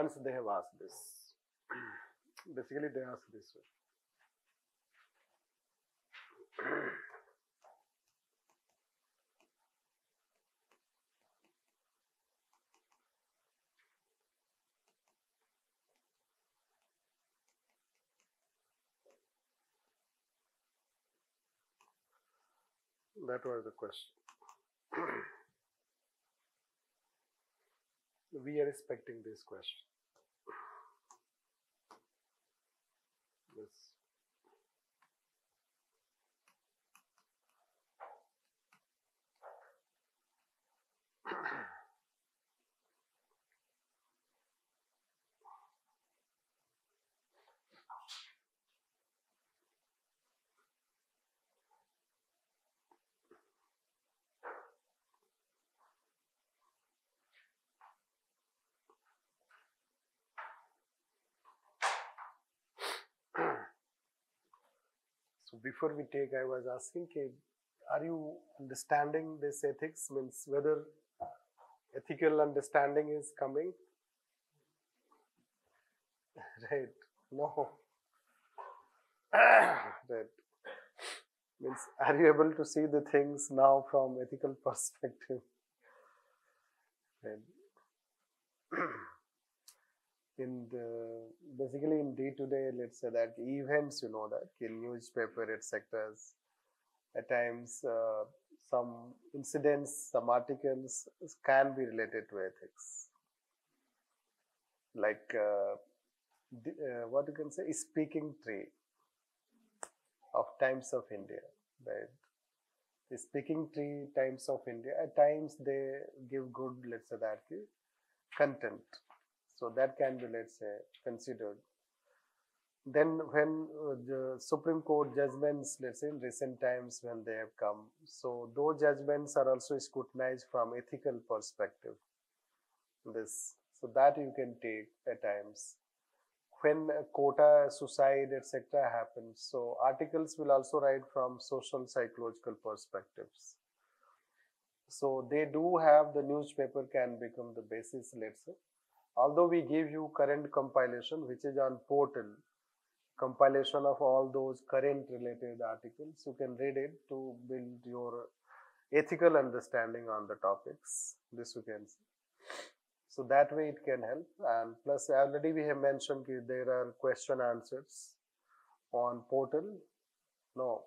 once they have asked this. Basically, they ask this way. That was the question. We are expecting this question. Yes. So before we take, I was asking, are you understanding this ethics? Means whether ethical understanding is coming? Right. No. Right. Means are you able to see the things now from ethical perspective? Right. Basically in day-to-day, let's say that events, that in newspaper, etc. At times, some incidents, some articles can be related to ethics. Like what you can say, speaking tree of Times of India, right? The speaking tree Times of India, at times they give good, let's say that, content. So that can be, let's say, considered. Then when the Supreme Court judgments, let's say in recent times when they have come, so those judgments are also scrutinized from ethical perspective. So that you can take at times. When quota, suicide, etc. happens, so articles will also write from social psychological perspectives. So they do have, the newspaper can become the basis, let's say. Although we give you current compilation, which is on portal, compilation of all those current related articles, you can read it to build your ethical understanding on the topics. This you can see. So that way it can help. And plus already we have mentioned that there are question answers on portal. No.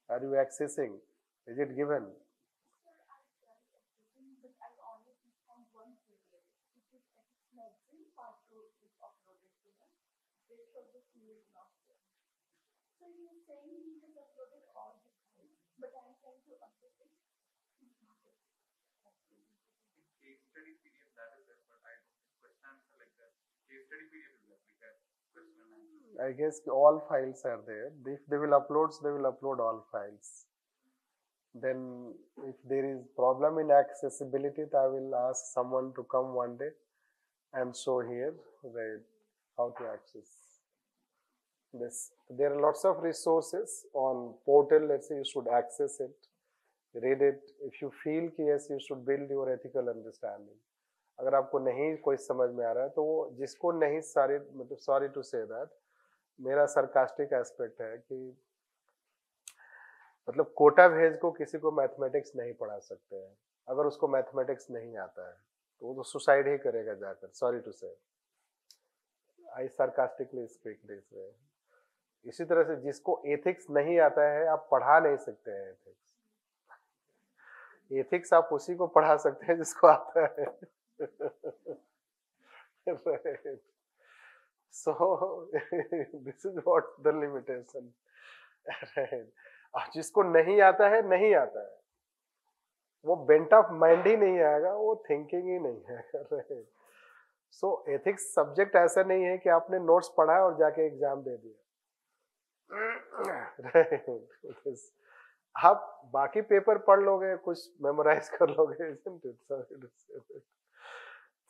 Are you accessing? Is it given? So he is saying he has uploaded all the files, but I am trying to update it. He's not it. Case study PDF that is there, but I don't think question answer like that. Case study PDF is there, like that question and answer. I guess all files are there. If they will upload, they will upload all files. Then if there is problem in accessibility, I will ask someone to come one day and show here, right, how to access this. There are lots of resources on portal. Let's say you should access it, read it. If you feel कि yes, you should build your ethical understanding. अगर आपको नहीं कोई समझ में आ रहा है तो वो जिसको नहीं सारे, मतलब सॉरी टू से दैट, मेरा sarcastic aspect है कि मतलब कोटा भेज को किसी को मैथमेटिक्स नहीं पढ़ा सकते हैं. अगर उसको मैथमेटिक्स नहीं आता है तो वो तो सुसाइड ही करेगा जाकर. सॉरी टू से, आई sarcastically speak this way. इसी तरह से जिसको एथिक्स नहीं आता है आप पढ़ा नहीं सकते हैं एथिक्स. एथिक्स आप उसी को पढ़ा सकते हैं जिसको आता है. Right. So this is what the limitation. Right. जिसको नहीं आता है नहीं आता है, वो बेंट ऑफ माइंड ही नहीं आएगा, वो थिंकिंग ही नहीं है. Right. So एथिक्स सब्जेक्ट ऐसा नहीं है कि आपने नोट्स पढ़ा और जाके एग्जाम दे दिया. आप बाकी पेपर पढ़ लोगे, कुछ मेमोराइज कर लोगे,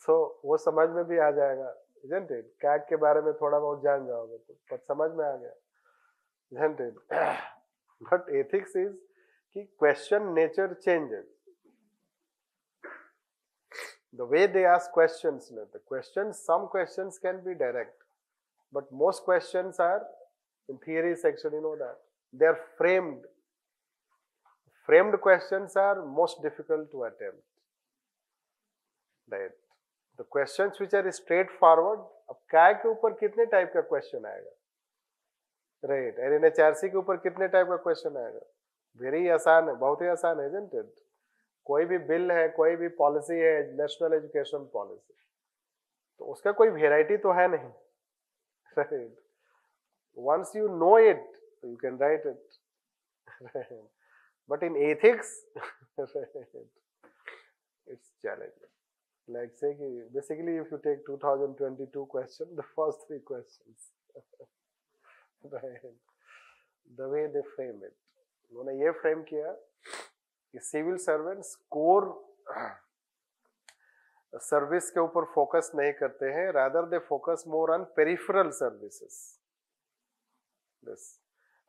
so वो समझ में भी आ जाएगा, isn't it? कैग के बारे में थोड़ा बहुत जान जाओगे तो पर समझ में आ गया, isn't it? But ethics is कि question nature changes. The way they ask questions, some questions can be direct, but most questions are in theory section, you know that. They are framed. Framed questions are most difficult to attempt. Right. The questions which are straightforward, अब काय के ऊपर कितने type का question आएगा? Right, NHRC के ऊपर कितने टाइप का क्वेश्चन आएगा? वेरी आसान है, बहुत ही आसान है, isn't it? कोई भी बिल है, कोई भी पॉलिसी है, नेशनल एजुकेशन पॉलिसी, तो उसका कोई वेराइटी तो है नहीं. Right. Once you know it, you can write it. Right. But in ethics, it's challenging. Like say, basically, if you take 2022 question, the first 3 questions, right? The way they frame it, उन्होंने ये frame किया कि civil servants core service के ऊपर focus नहीं करते हैं, rather they focus more on peripheral services. This.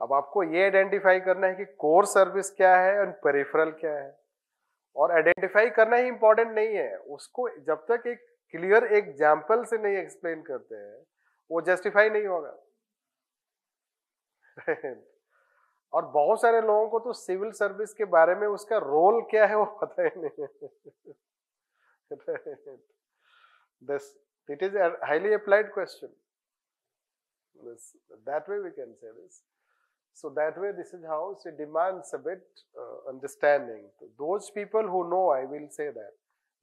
अब आपको ये आइडेंटिफाई करना है कि कोर सर्विस क्या है और पेरिफेरल क्या है, और आइडेंटिफाई करना ही इंपॉर्टेंट नहीं है, उसको जब तक एक क्लियर एग्जाम्पल से नहीं एक्सप्लेन करते हैं वो जस्टिफाई नहीं होगा. और बहुत सारे लोगों को तो सिविल सर्विस के बारे में उसका रोल क्या है वो पता ही नहीं. This, it is a highly applied question. This, that way we can say this. So that way this is how it demands a bit understanding. Those people who know, I will say that,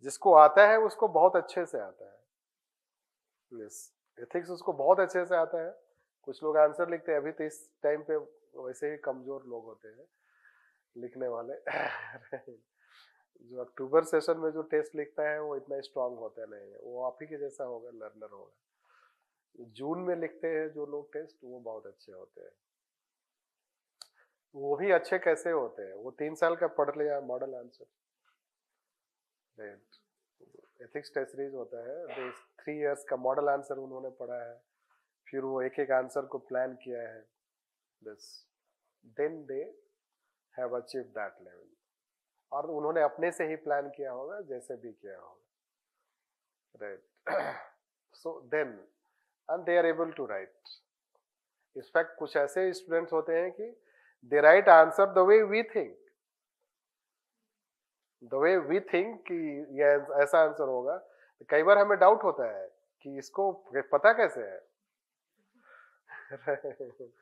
जिसको आता है उसको बहुत अच्छे से आता है. Yes, ethics उसको बहुत अच्छे से आता है. कुछ लोग आंसर लिखते हैं, अभी तो इस टाइम पे वैसे ही कमजोर लोग होते हैं लिखने वाले. जो अक्टूबर सेशन में जो टेस्ट लिखता है वो इतना स्ट्रांग होता नहीं है, वो आप ही के जैसा होगा, लर्नर होगा. जून में लिखते हैं जो लोग टेस्ट, वो बहुत अच्छे होते हैं. वो भी अच्छे कैसे होते हैं, वो 3 साल का पढ़ लिया model answer. Ethics test series होता है, 3 इयर्स का मॉडल आंसर उन्होंने पढ़ा है, फिर वो एक एक आंसर को प्लान किया है. This then they have achieve that level. और उन्होंने अपने से ही प्लान किया होगा, जैसे भी किया होगा. Right. So then and they are able to write. इस फैक्ट कुछ ऐसे स्टूडेंट्स होते हैं कि they write answer the way we think. The way we think कि ये ऐसा आंसर होगा. कई बार हमें डाउट होता है कि इसको पता कैसे है.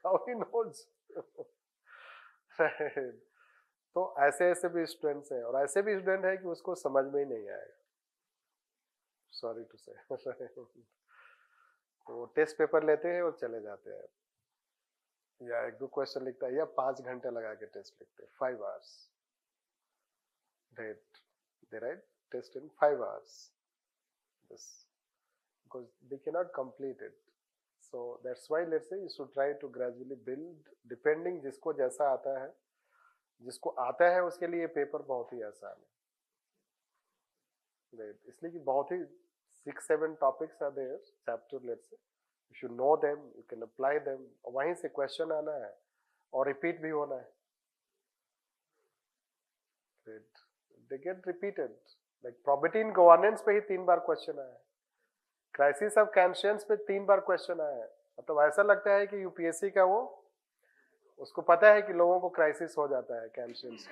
How he knows. तो ऐसे ऐसे भी स्टूडेंट्स हैं, और ऐसे भी स्टूडेंट है कि उसको समझ में ही नहीं आएगा. सॉरी टू से. तो टेस्ट पेपर लेते हैं और चले जाते हैं, या 1-2 क्वेश्चन लिखता है, या 5 घंटे लगा के टेस्ट लिखते हैं, 5 hours. Right. They write test in 5 hours. This, because they cannot complete it. So that's why let's say you should try to gradually build, depending जिसको जैसा आता है. जिसको आता है उसके लिए पेपर बहुत ही आसान है. Right. इसलिए कि बहुत ही 6-7 topics are there, chapter let's say. If you know them, you can apply them. वहीं से क्वेश्चन आना है और रिपीट भी होना है. They get repeated. Like probability in governance पे ही 3 बार क्वेश्चन आया है. क्राइसिस ऑफ कॉन्शियंस पे 3 बार क्वेश्चन आया है. मतलब ऐसा लगता है कि यूपीएससी का वो, उसको पता है कि लोगों को क्राइसिस हो जाता है कॉन्शियंस.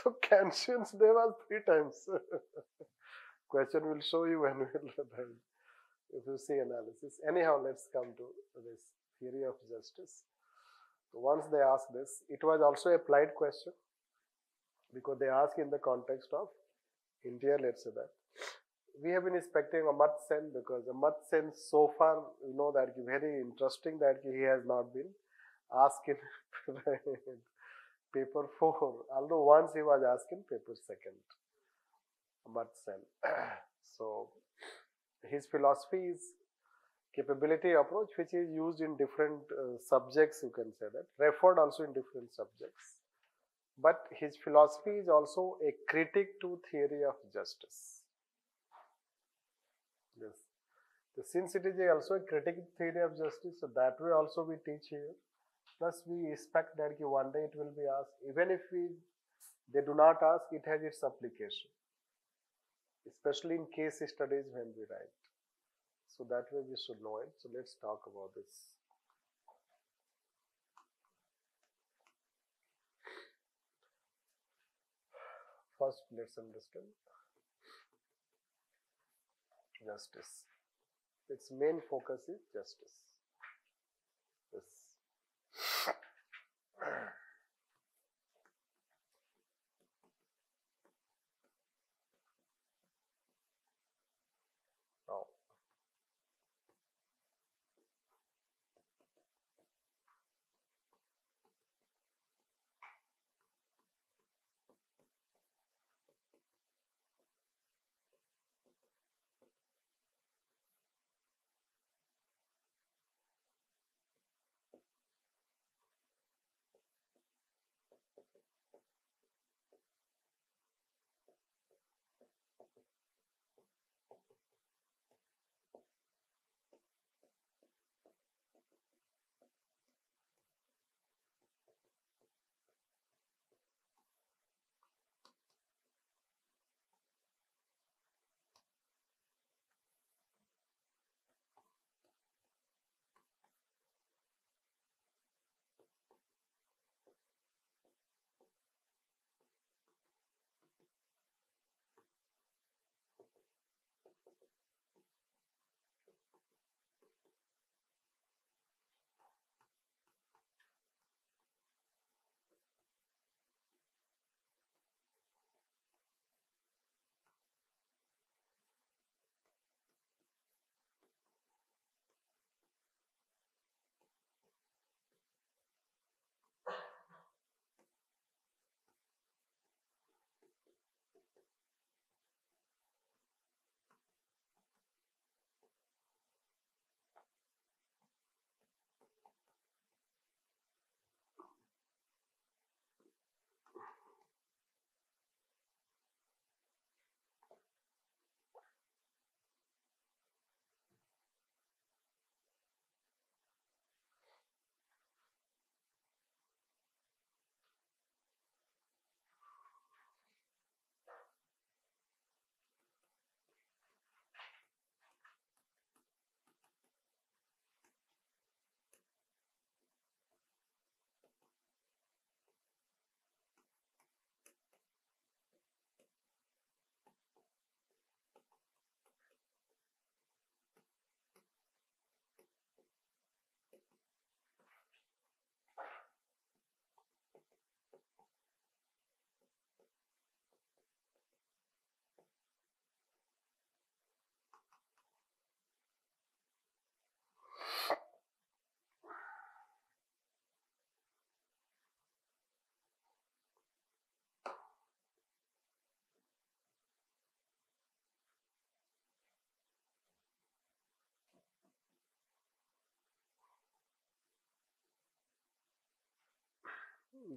तो conscience day was 3 times. Question will show you when we will learn. If you see analysis. Anyhow, let's come to this theory of justice. So once they ask this, it was also applied question, because they ask in the context of India, let's say that. We have been expecting Amartya Sen, because Amartya Sen so far, you know that very interesting that he has not been asked in paper 4, although once he was asked in paper 2. Amartya Sen. So his philosophy is capability approach, which is used in different subjects, you can say that, referred also in different subjects. But his philosophy is also a critic to theory of justice. Yes. So since it is also a critic theory of justice, so that way also we teach here. Plus we expect that one day it will be asked, even if we They do not ask, it has its application, especially in case studies when we write. So that way we should know it. So let's talk about this. First, let's understand justice. Its main focus is justice. Yes. Now,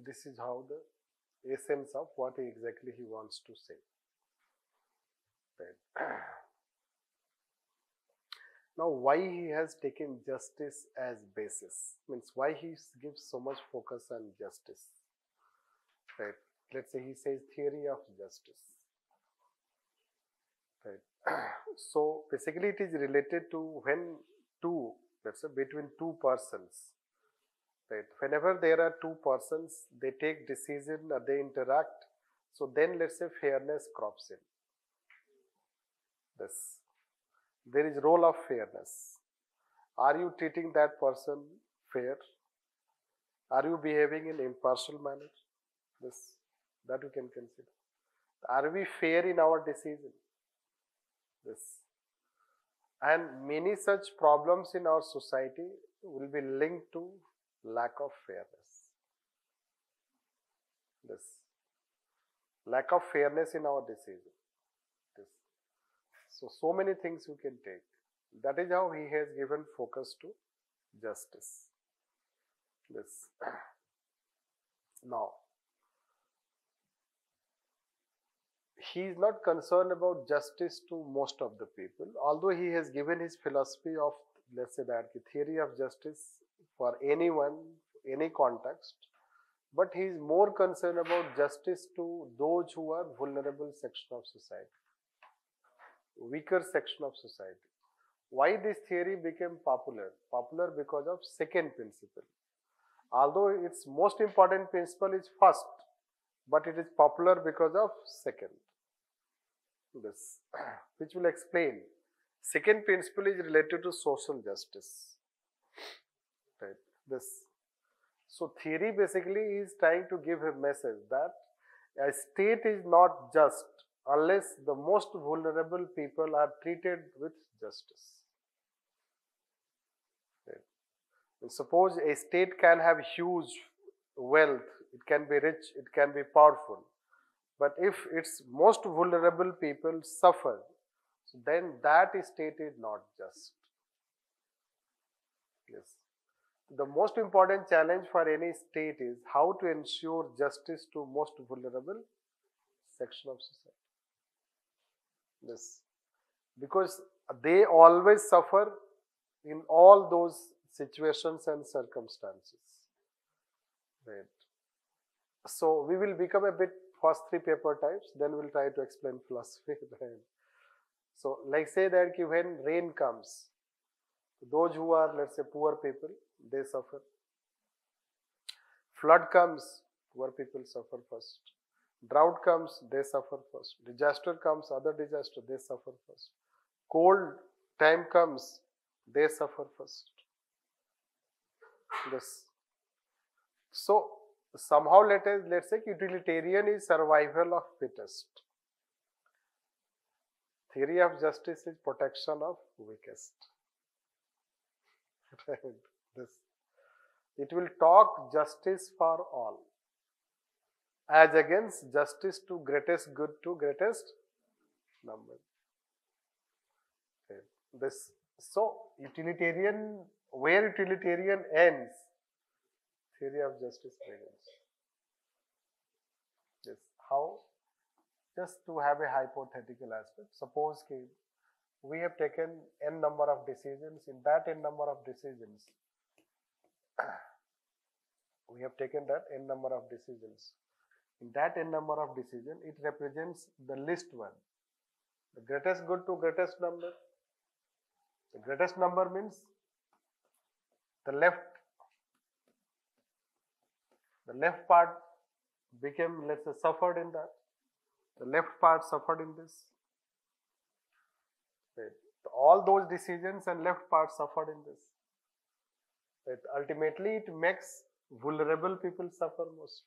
this is how the essence of what exactly he wants to say. Right. Now, why he has taken justice as basis, means why he gives so much focus on justice. Right. Let's say he says theory of justice. Right. So basically, it is related to when two, let's say between two persons. Right. Whenever there are two persons, they take decision or they interact. So then let's say fairness crops in. This. There is role of fairness. Are you treating that person fair? Are you behaving in impartial manner? This, that you can consider. Are we fair in our decision? This. And many such problems in our society will be linked to lack of fairness. This. Lack of fairness in our decision. This. So many things you can take. That is how he has given focus to justice. This. Now, he is not concerned about justice to most of the people, although he has given his philosophy of, let's say that the theory of justice for anyone, any context, but he is more concerned about justice to those who are vulnerable section of society, weaker section of society. Why this theory became popular? Popular because of second principle. Although its most important principle is first, but it is popular because of second. This, which will explain. Second principle is related to social justice. Right. This. So theory basically is trying to give a message that a state is not just unless the most vulnerable people are treated with justice. Right. Suppose a state can have huge wealth, it can be rich, it can be powerful. But if its most vulnerable people suffer, then that state is not just. Yes. The most important challenge for any state is how to ensure justice to most vulnerable section of society. Yes. Because they always suffer in all those situations and circumstances. Right. So we will become a bit first three paper types, then we'll try to explain philosophy. So like say that when rain comes, those who are, let's say, poor people, they suffer. Flood comes, poor people suffer first. Drought comes, they suffer first. Disaster comes, other disaster, they suffer first. Cold time comes, they suffer first. This. So somehow let's say utilitarian is survival of fittest. Theory of justice is protection of weakest. Right. This. It will talk justice for all as against justice to greatest good to greatest number. Okay. This. So utilitarian, where utilitarian ends, theory of justice begins. Yes. How? Just to have a hypothetical aspect. Suppose we have taken n number of decisions. In that n number of decisions, we have taken that n number of decisions. In that n number of decisions, it represents the least one. The greatest good to greatest number. The greatest number means the left part became, let's say, suffered in that. The left part suffered in this. Right. All those decisions and left part suffered in this. Right. Ultimately, it makes vulnerable people suffer most.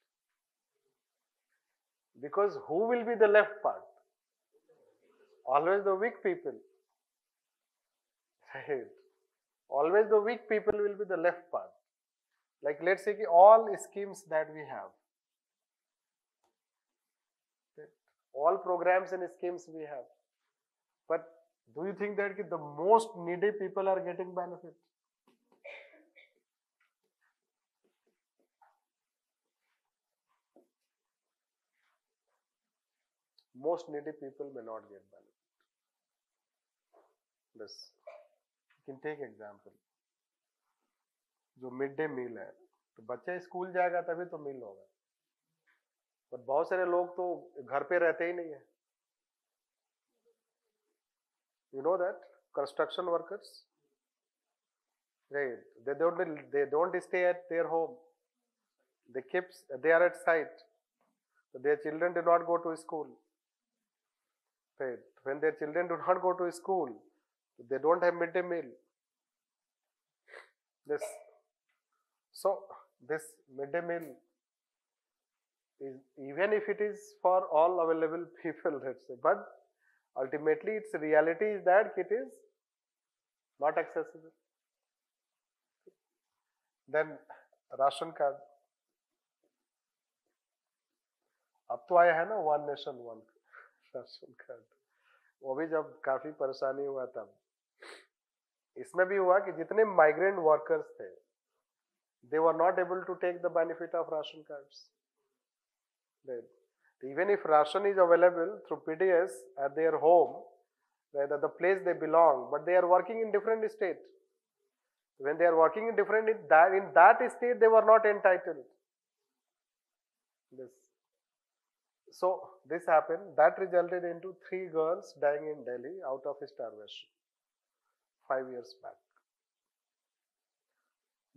Because who will be the left part? Always the weak people. Right. Always the weak people will be the left part. Like let's say all schemes that we have. All programs and schemes we have. But do you think that the most needy people are getting benefit? Most needy people may not get benefit. This. You can take example. जो mid day meal है, तो बच्चा school जाएगा तभी तो मील होगा. पर बहुत सारे लोग तो घर पे रहते ही नहीं है. You know that construction workers, right? They don't stay at their home. They are at site. So their children do not go to school. Right? When their children do not go to school, they don't have midday meal. This. So this midday meal is, even if it is for all available people, let's say, but ultimately its reality is that it is not accessible. Then ration card. अब तो आया है ना one nation one ration card. वो भी जब काफी परेशानी हुआ तब. इसमें भी हुआ कि जितने माइग्रेंट वर्कर्स थे, they were not able to take the benefit of ration cards. Right. Even if ration is available through PDS at their home, right, at the place they belong, but they are working in different state. When they are working in that state, they were not entitled. This. So this happened. That resulted into 3 girls dying in Delhi out of starvation 5 years back.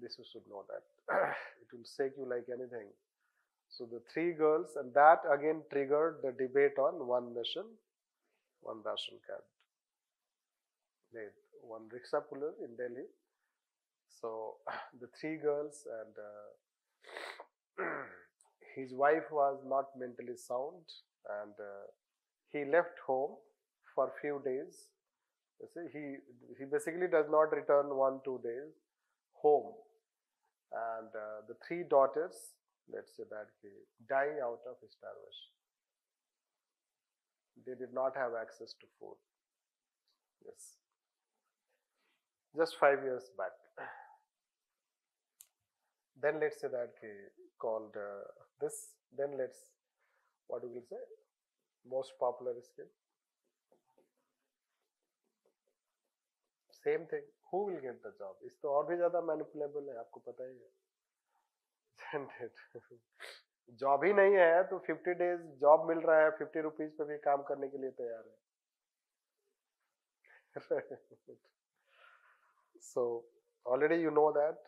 This you should know that. It will shake you like anything. So the 3 girls, and that again triggered the debate on one nation, one ration card. One rickshaw puller in Delhi. So the 3 girls, and his wife was not mentally sound, and he left home for few days. You see, he basically does not return 1-2 days home, and the 3 daughters, let's say that, die out of starvation. They did not have access to food. Yes. Just 5 years back. Then let's say that called this. Then let's, what do we say? Most popular skill. Same thing. Who will get the job? इस तो और भी ज़्यादा manipulable है, आपको पता ही है. Job ही नहीं है तो 50 days जॉब मिल रहा है, 50 rupees पे भी काम करने के लिए तैयार है. So already you know that.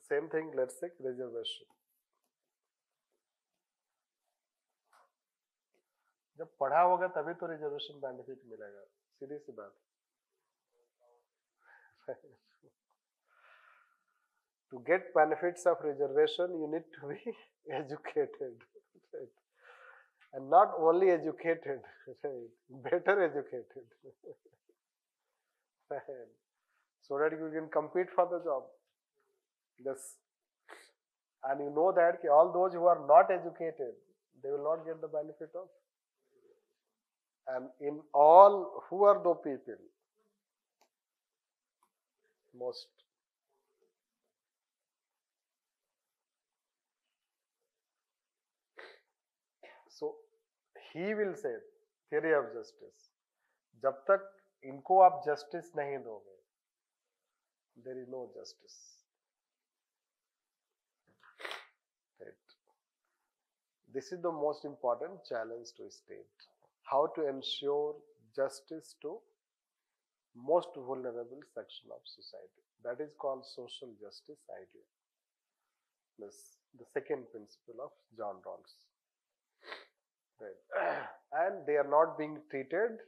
Same thing, let's take reservation. जब पढ़ा होगा तभी तो रिजर्वेशन बेनिफिट मिलेगा, सीधी सी बात. To get benefits of reservation, you need to be educated, right? And not only educated, right? Better educated, right? So that you can compete for the job. Yes. And you know that all those who are not educated, they will not get the benefit of. And in all, who are those people? Most. So he will say, theory of justice, जब तक इनको आप justice नहीं दोगे, there is no justice. Right. This is the most important challenge to state. How to ensure justice to most vulnerable section of society. That is called social justice idea. This the second principle of John Rawls. Right. And they are not being treated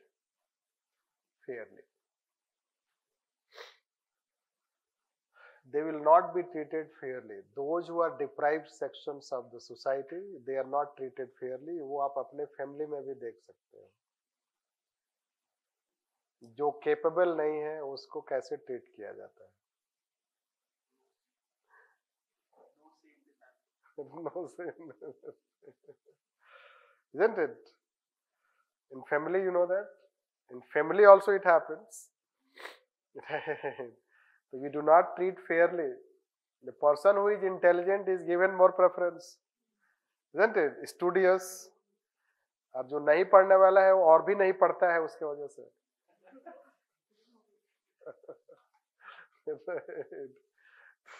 fairly. They will not be treated fairly. Those who are deprived sections of the society, they are not treated fairly. वो आप अपने family में भी देख सकते हैं. जो capable नहीं है उसको कैसे ट्रीट किया जाता है. No same. Isn't it? In family, you know that. In family also it happens. So we do not treat fairly. The person who is intelligent is given more preference. Isn't it? Studious. अब जो नहीं पढ़ने वाला है वो और भी नहीं पढ़ता है उसके वजह से.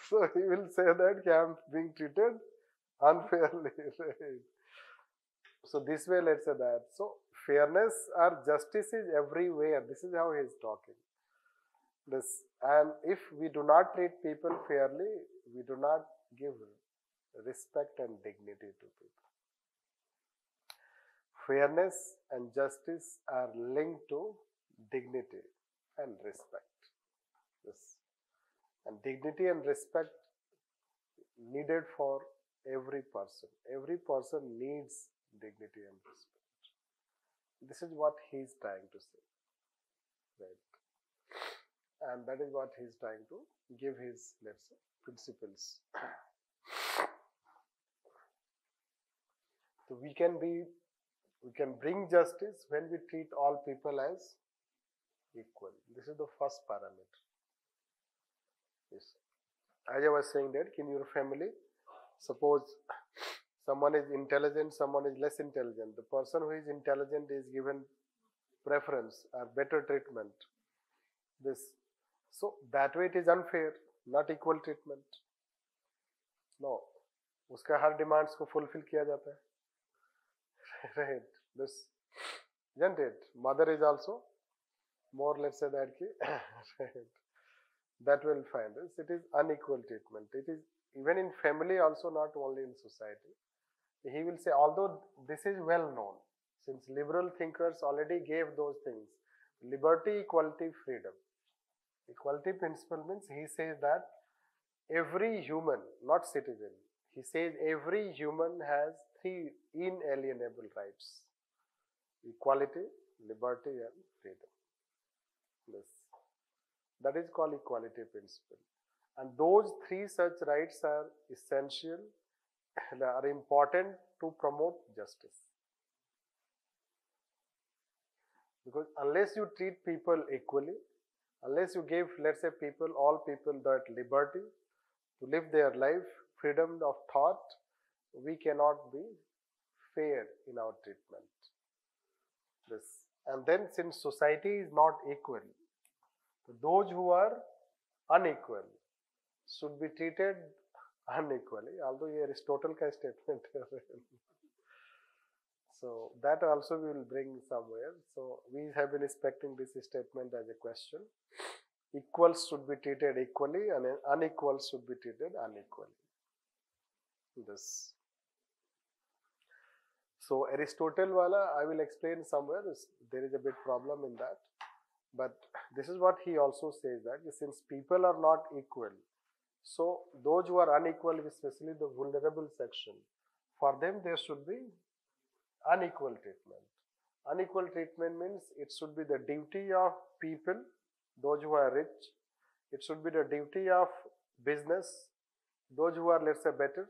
So he will say that I am being treated unfairly. So this way, let's say that. So fairness or justice is everywhere. This is how he is talking. This, and if we do not treat people fairly, we do not give respect and dignity to people. Fairness and justice are linked to dignity and respect. Yes. And dignity and respect needed for every person. Every person needs dignity and respect. This is what he is trying to say. Right. And that is what he is trying to give his, let's say, principles. So we can bring justice when we treat all people as equal. This is the first parameter. Yes. As I was saying that in your family, suppose someone is intelligent, someone is less intelligent. The person who is intelligent is given preference or better treatment. So that way it is unfair, not equal treatment. No. उसका हर demands को fulfil किया जाता है. Right. This, isn't it? Mother is also more, let's say that right. That will find this. It is unequal treatment. It is even in family also, not only in society. He will say, although this is well known, since liberal thinkers already gave those things, liberty, equality, freedom. Equality principle means he says that every human, not citizen, he says every human has 3 inalienable rights: equality, liberty, and freedom. Yes. That is called equality principle. And those 3 such rights are essential and are important to promote justice. Because unless you treat people equally, unless you give, let's say, people, all people, that liberty to live their life, freedom of thought, we cannot be fair in our treatment. This. And then, since society is not equal, those who are unequal should be treated unequally, although here is total statement. So that also we will bring somewhere. So we have been expecting this statement as a question. Equals should be treated equally and unequals should be treated unequally. This. So Aristotle wala, I will explain somewhere. There is a bit problem in that. But this is what he also says, that since people are not equal, so those who are unequal, especially the vulnerable section, for them there should be unequal treatment. Unequal treatment means it should be the duty of people, those who are rich. It should be the duty of business, those who are, let's say, better.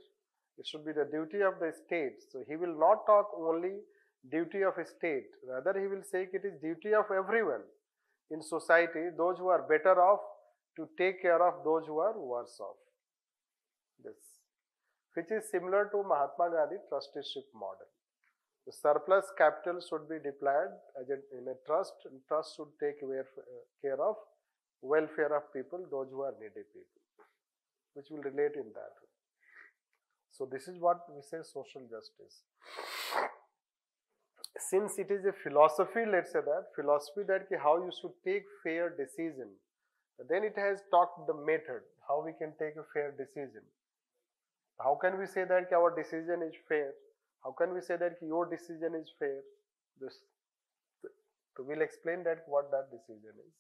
It should be the duty of the state. So he will not talk only duty of a state. Rather, he will say it is duty of everyone in society, those who are better off, to take care of those who are worse off. This, which is similar to Mahatma Gandhi trusteeship model. The surplus capital should be deployed as in a trust, and trust should take care of welfare of people, those who are needy people, which will relate in that way. So this is what we say social justice. Since it is a philosophy, let's say that, philosophy that how you should take fair decision, then it has talked the method, how we can take a fair decision. How can we say that our decision is fair? How can we say that your decision is fair? This, so we'll explain that what that decision is.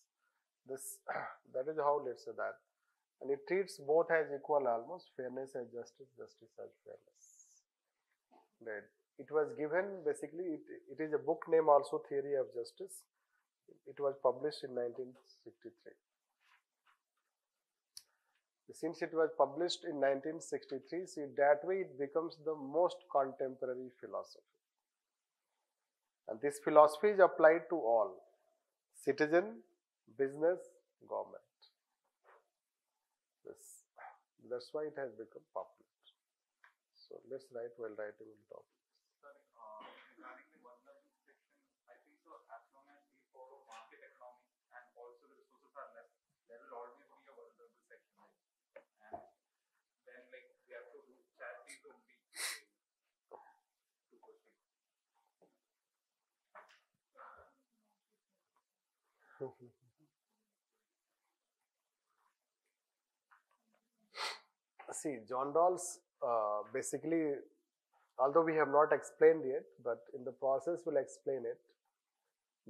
This, that is how, let's say that. And it treats both as equal almost, fairness as justice, justice as fairness. Right. It was given, basically, it is a book name also, Theory of Justice. It was published in 1963. Since it was published in 1963, see, that way it becomes the most contemporary philosophy. And this philosophy is applied to all: citizen, business, government. That's why it has become popular. So let's write while writing on top. Regarding the vulnerable section, I think so, as long as we follow market economy and also the resources are less, there will always be a vulnerable section, right? And then, like, we have to do charities only to proceed. See, John Rawls, basically, although we have not explained yet, but in the process we'll explain it.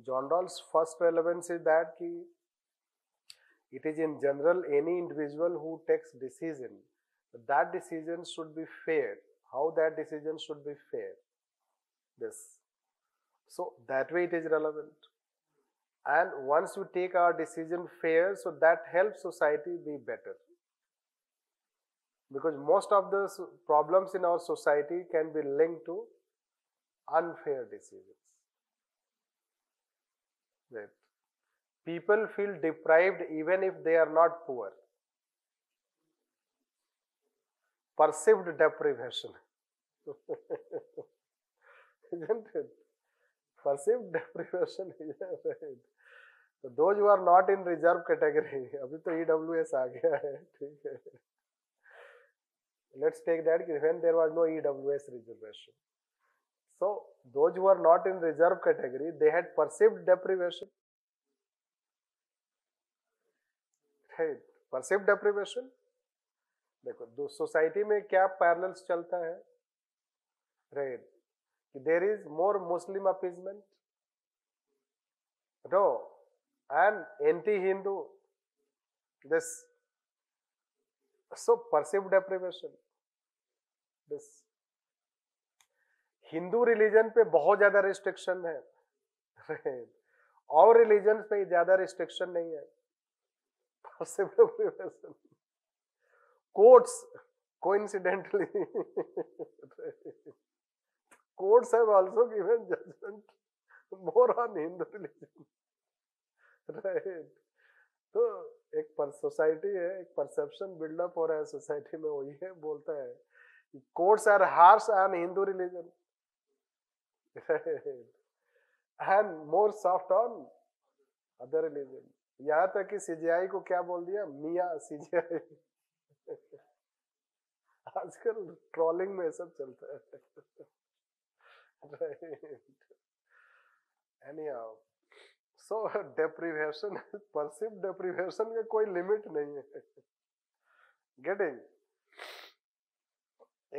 John Rawls' first relevance is that it is in general any individual who takes decision, that decision should be fair. How that decision should be fair. This. So that way it is relevant. And once you take our decision fair, so that helps society be better. Because most of the problems in our society can be linked to unfair decisions. Right. People feel deprived even if they are not poor. Perceived deprivation. Isn't it? Perceived deprivation is right. So those who are not in reserve category, अभी तो EWS आ गया है, ठीक है. Let's take that when there was no EWS reservation. So those who are not in reserve category, they had perceived deprivation. Right? Perceived deprivation. देखो दो society में क्या पैरेलल्स चलता है, right, there is more Muslim appeasement, no, and anti Hindu, this, so perceived deprivation, this Hindu religion पे बहुत ज्यादा restriction है, और रिलीजन पे ज्यादा रिस्ट्रिक्शन नहीं है, perceived deprivation. Courts, coincidentally, courts have also given judgment more on Hindu religion, right? तो एक पर सोसाइटी है, एक परसेप्शन बिल्डअप हो रहा है सोसाइटी में, वही है बोलता है courts are harsh on Hindu religion, and more soft on other religion. यहाँ तक कि CGI को क्या बोल दिया, मियाँ CGI. आजकल ट्रोलिंग में सब चलता है. Anyhow, so deprivation, perceived deprivation का कोई लिमिट नहीं है. Getting?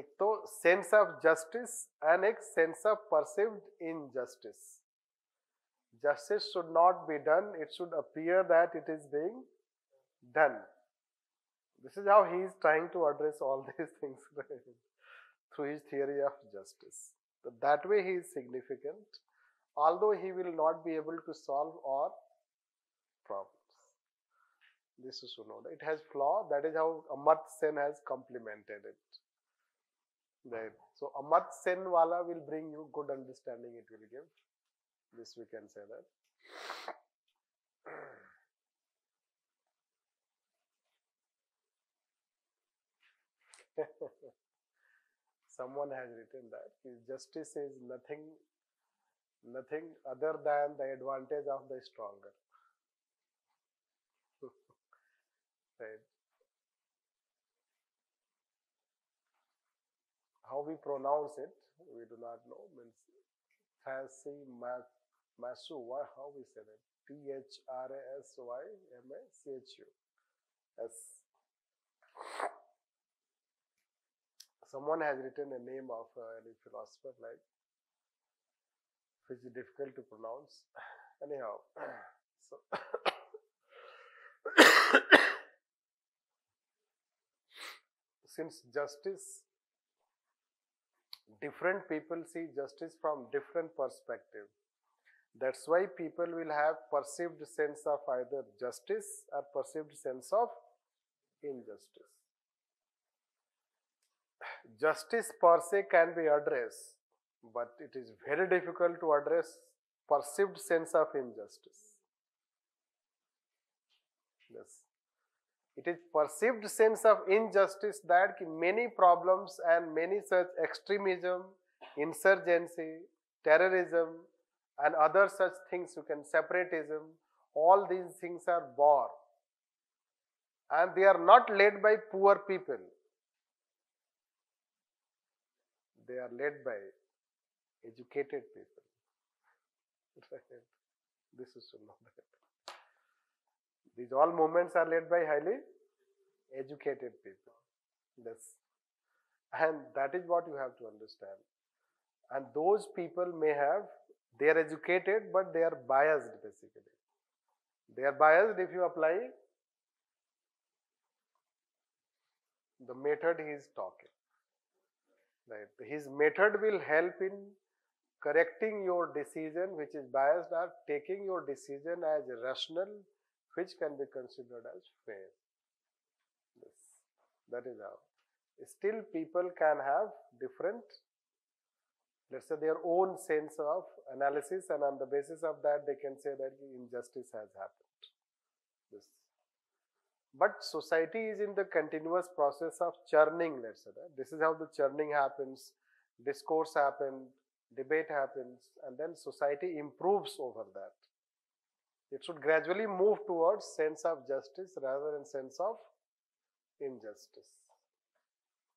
एक तो सेंस ऑफ जस्टिस एंड एक sense of perceived injustice. Justice should not be done, it should appear that it is being done. This is how he is trying to address all these things, right? Through his theory of justice. So that way he is significant, although he will not be able to solve all problems. This is to know. It has flaw. That is how Amartya Sen has complemented it. Right. So Amartya Sen wala will bring you good understanding. It will give. This we can say that. Someone has written that justice is nothing other than the advantage of the stronger. Right. How we pronounce it, we do not know. Means Thrasy Masu, how we say that? ThrasymachU. Yes. Someone has written a name of any philosopher like, which is difficult to pronounce. Anyhow, so since justice, different people see justice from different perspective. That's why people will have perceived sense of either justice or perceived sense of injustice. Justice per se can be addressed, but it is very difficult to address perceived sense of injustice. Yes. It is perceived sense of injustice that many problems and many such extremism, insurgency, terrorism, and other such things, you can separatism, all these things are born, and they are not led by poor people. They are led by educated people. This is to know that. These all movements are led by highly educated people. Yes. And that is what you have to understand. And those people may have, they are educated, but they are biased basically. They are biased if you apply the method he is talking. Right. His method will help in correcting your decision which is biased, or taking your decision as rational, which can be considered as fair. Yes. That is how. Still people can have different, let's say, their own sense of analysis, and on the basis of that they can say that injustice has happened. This. But society is in the continuous process of churning, let's say that. This is how the churning happens, discourse happens, debate happens, and then society improves over that. It should gradually move towards sense of justice rather than sense of injustice.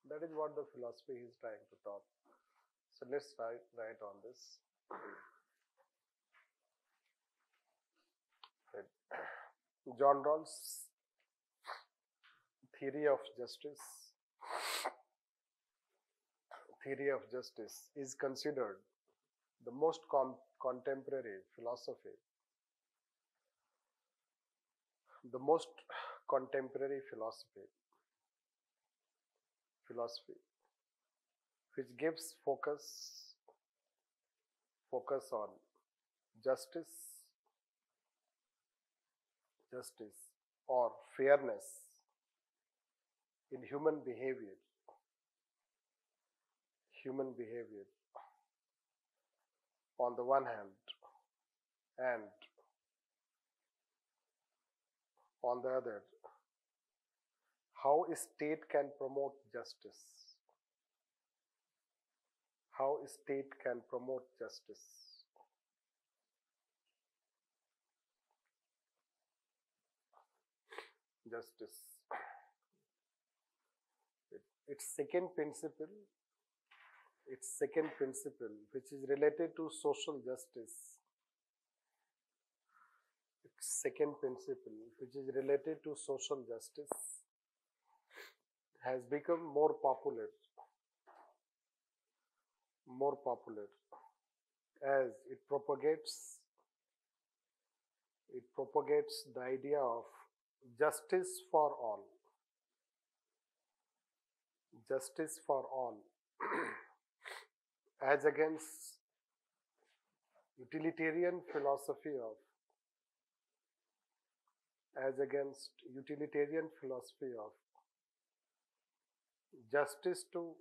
That is what the philosophy is trying to talk. So let's write on this. John Rawls' theory of justice is considered the most contemporary philosophy. The most contemporary philosophy which gives focus on justice or fairness in human behavior on the one hand, and on the other, how a state can promote justice. Its second principle, which is related to social justice, has become more popular as it propagates the idea of justice for all as against utilitarian philosophy of justice to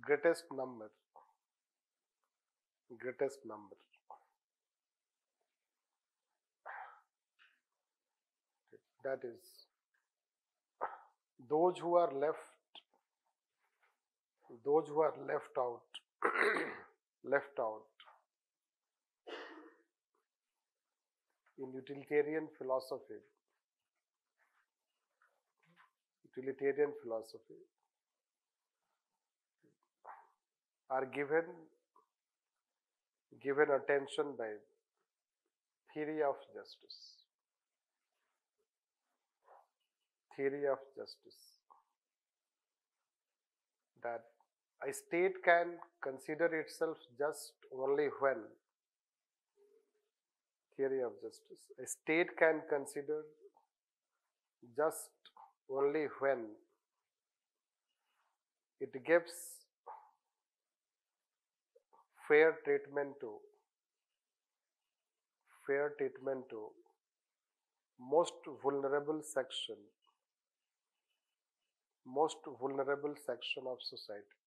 greatest number. That is, those who are left out in utilitarian philosophy are given attention by theory of justice. That a state can consider itself just only when a state can consider just only when it gives fair treatment to most vulnerable section of society.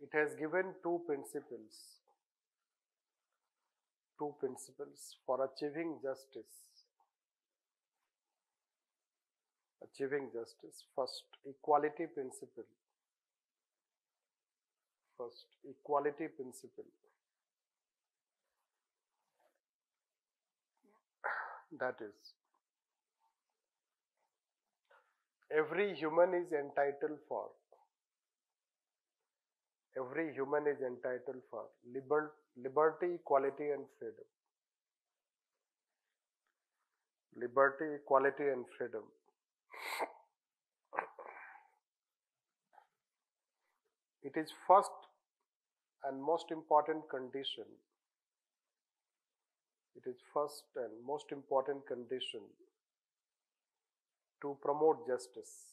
It has given two principles for achieving justice. First, equality principle. That is, every human is entitled for liberty, equality and freedom. It is first and most important condition. To promote justice.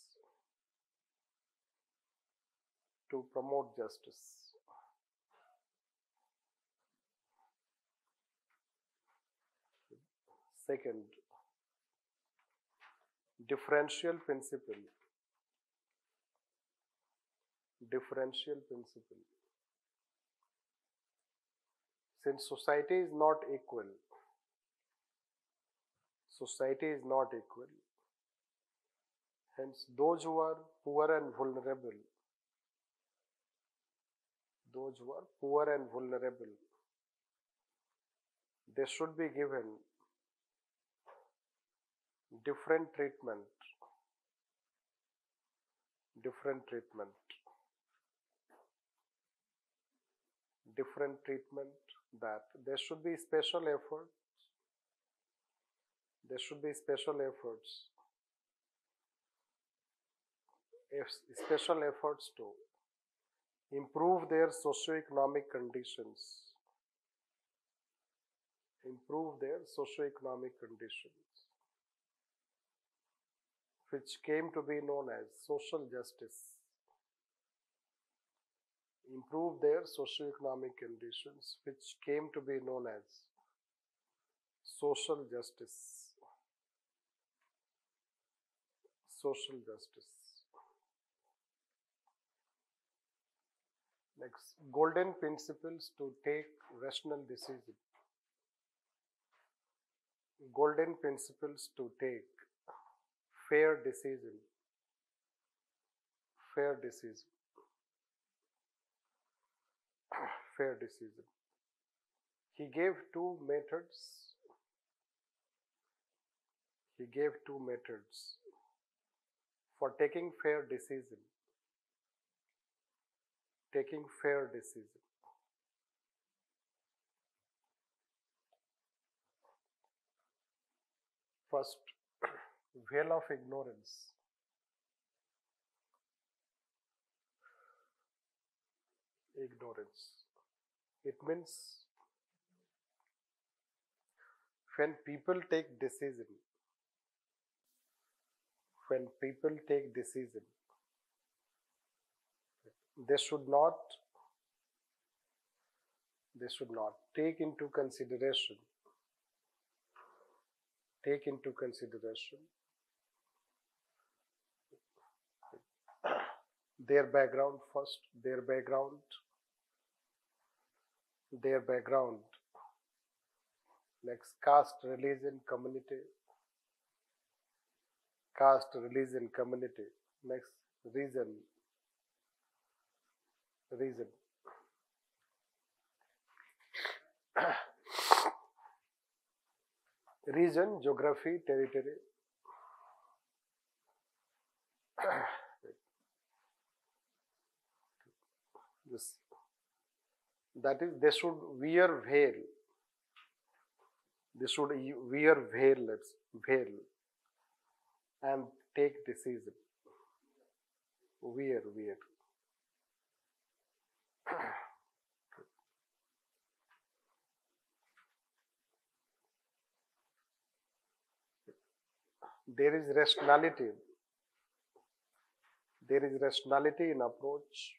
Second, differential principle. Since society is not equal, society is not equal. Hence, those who are poor and vulnerable, they should be given different treatment, that there should be special efforts, to improve their socio-economic conditions, which came to be known as social justice. Improve their socio-economic conditions, which came to be known as social justice. Next, golden principles to take rational decision. Golden principles to take fair decision. He gave two methods. For taking fair decision. First, veil of ignorance. It means when people take decision, they should not take into consideration their background first, next caste, religion, community, next reason. Region, geography, territory. That is, they should wear veil. And take decision. Wear. There is rationality in approach.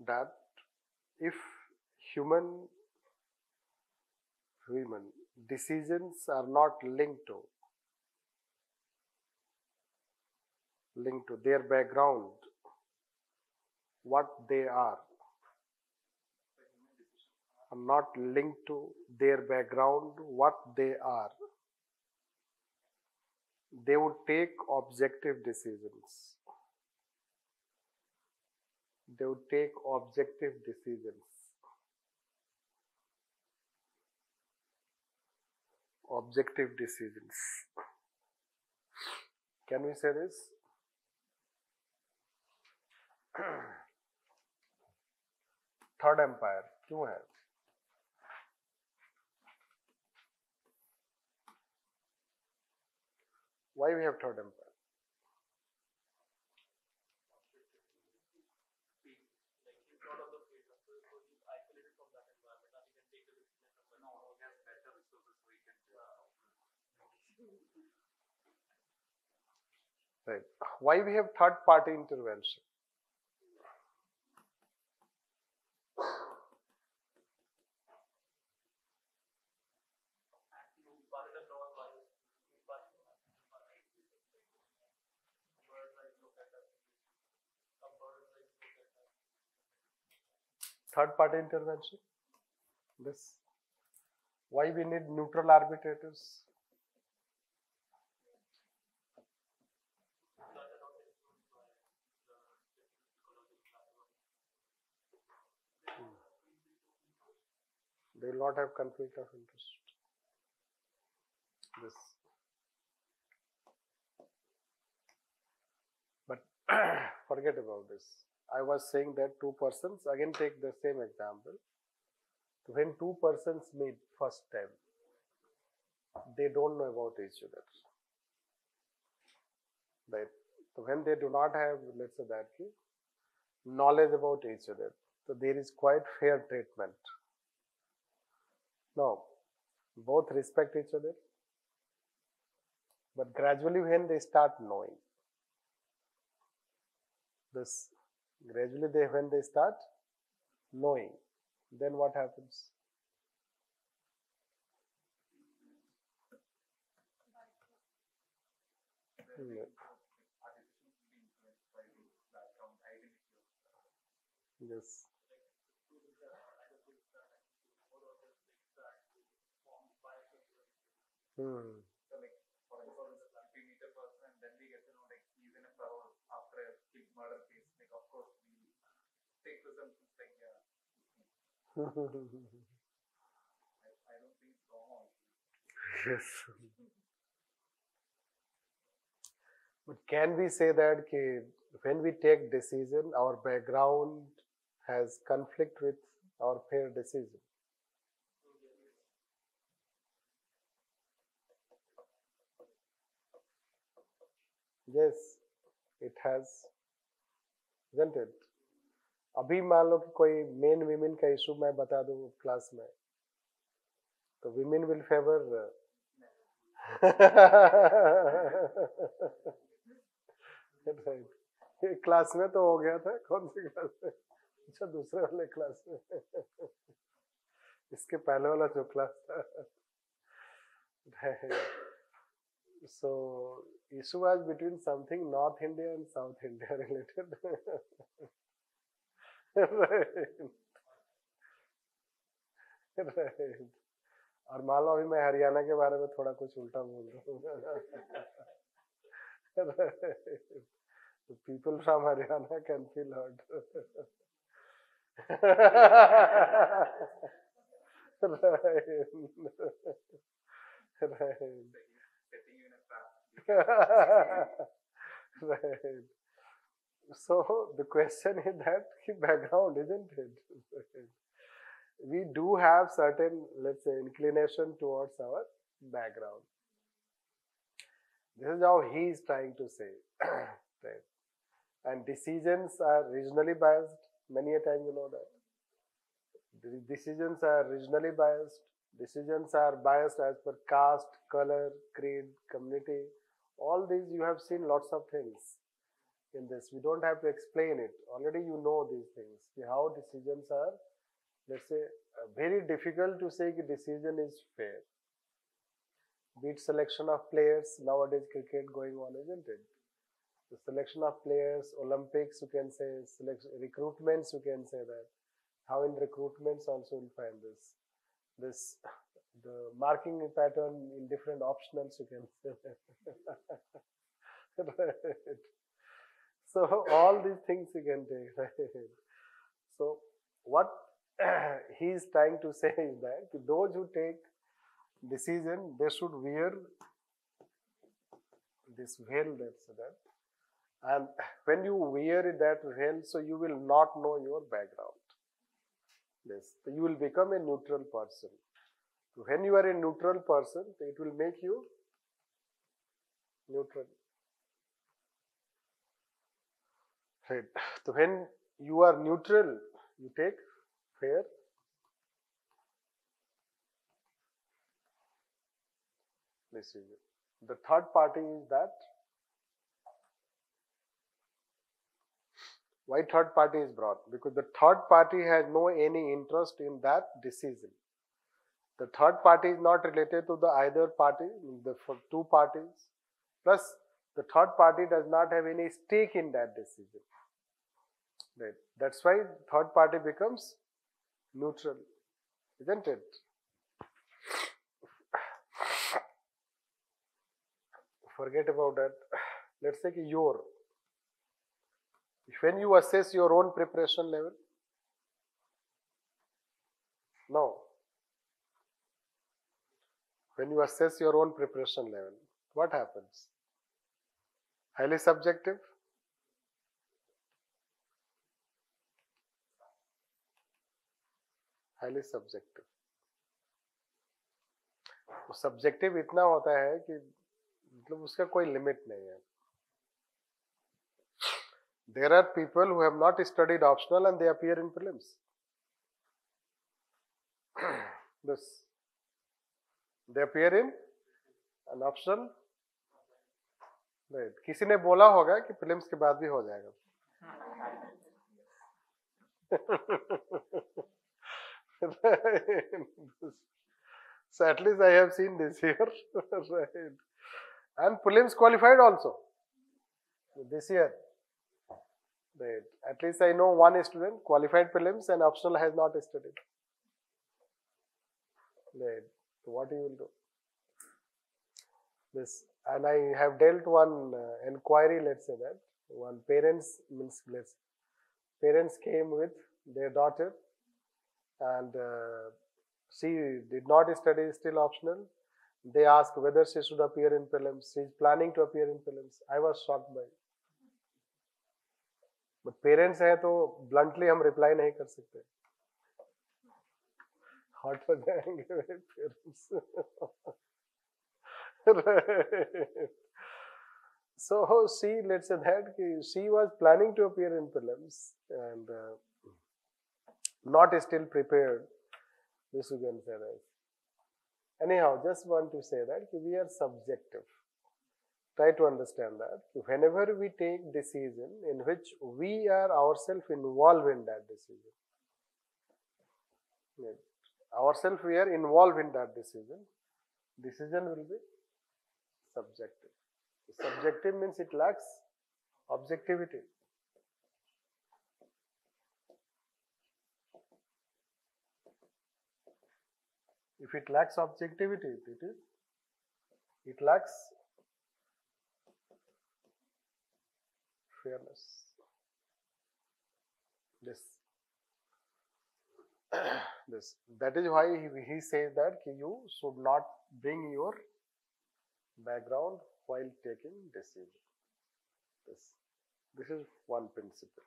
That if human decisions are not linked to their background, what they are, they would take objective decisions. Can we say this? Third empire क्यों है? Why we have third empire? Right. Why we have third party intervention? Third party intervention? This why we need neutral arbitrators? They will not have conflict of interest. This, but forget about this. I was saying that two persons, again take the same example. When two persons meet first time, they don't know about each other. Right? So when they do not have, let's say that, knowledge about each other, so there is quite fair treatment. Now, both respect each other, but gradually when they start knowing, this gradually when they start knowing, then what happens? Yes. Hmm. So like, for instance, if we meet a person and then we get to know like he's in a parole after a big murder case, like of course we take presumptions like yeah. I don't think it's wrong. Yes. But can we say that when we take decision, our background has conflict with our fair decision? Yes, it has, isn't it? अभी मान लो कि कोई main women का issue मैं बता दूं class में, तो women will favour right. Class में तो हो गया था, कौन सी क्लास में? अच्छा, दूसरे वाले क्लास में। इसके पहले वाला जो क्लास था। So issue was between something North India and South India related. Right. Right. और मान लो अभी मैं हरियाणा के बारे में थोड़ा कुछ उल्टा बोल रहा हूँ। People from Haryana can feel hurt. Right. Right. Right. So the question is that background, isn't it? We do have certain, let's say, inclination towards our background. This is how he is trying to say. Right. And decisions are regionally biased. Many a time you know that. The decisions are regionally biased. Decisions are biased as per caste, color, creed, community. All these you have seen lots of things in this. We don't have to explain it. Already you know these things. How decisions are, let's say, very difficult to say that decision is fair. Be it selection of players, nowadays cricket going on, isn't it? The selection of players, Olympics, you can say, recruitments, you can say that. How in recruitments also you'll find this. The marking pattern in different optionals, you can say. Right. So all these things you can take. Right. So what he is trying to say is that those who take decision, they should wear this veil, that's that. And when you wear that veil, so you will not know your background. Yes, so you will become a neutral person. So when you are a neutral person, it will make you neutral. Right. So when you are neutral, you take fair decision. The third party is that. Why third party is brought? Because the third party has no any interest in that decision. The third party is not related to the either party, the two parties. Plus, the third party does not have any stake in that decision. Right. That's why third party becomes neutral. isn't it? Forget about that. Let's say when you assess your own preparation level, no. When you assess your own preparation level, what happens? Highly subjective? Highly subjective. Subjective इतना होता है कि मतलब उसका कोई limit नहीं है. There are people who have not studied optional and they appear in prelims. They appear in an optional. Right. किसी ने बोला होगा कि prelims के बाद भी हो जाएगा. So at least I have seen this here. Right. And prelims qualified also this year. Right. At least I know one student qualified prelims and optional has not studied. Right. So what you will do? This, and I have dealt one inquiry. Let's say that one parents came with their daughter, and she did not study, still optional. They asked whether she should appear in prelims. She is planning to appear in prelims. I was shocked by it. But parents हैं तो bluntly हम reply नहीं कर सकते. Hot हो जाएंगे मेरे parents. Right. So she, let's say that she was planning to appear in prelims and not still prepared. This you can say that. Anyhow, just want to say that we are subjective. Try to understand that whenever we take decision in which we are ourselves involved in that decision, ourselves we are involved in that decision will be subjective. Subjective means it lacks objectivity. If it lacks objectivity, it lacks fairness. That is why he says that you should not bring your background while taking decision. This is one principle.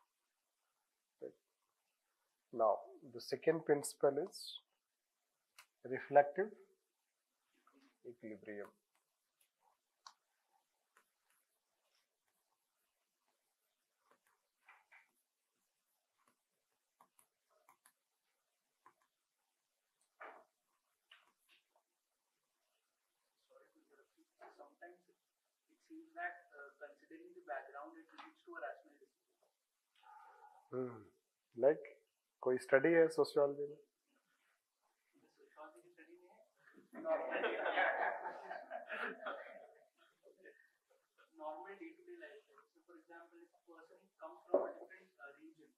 Right. Now, the second principle is reflective equilibrium. Sometimes it seems that considering the background, it leads to a rational decision. Like कोई study है sociology में? Sociology study में normal day-to-day life. So, for example, if a person comes from a different region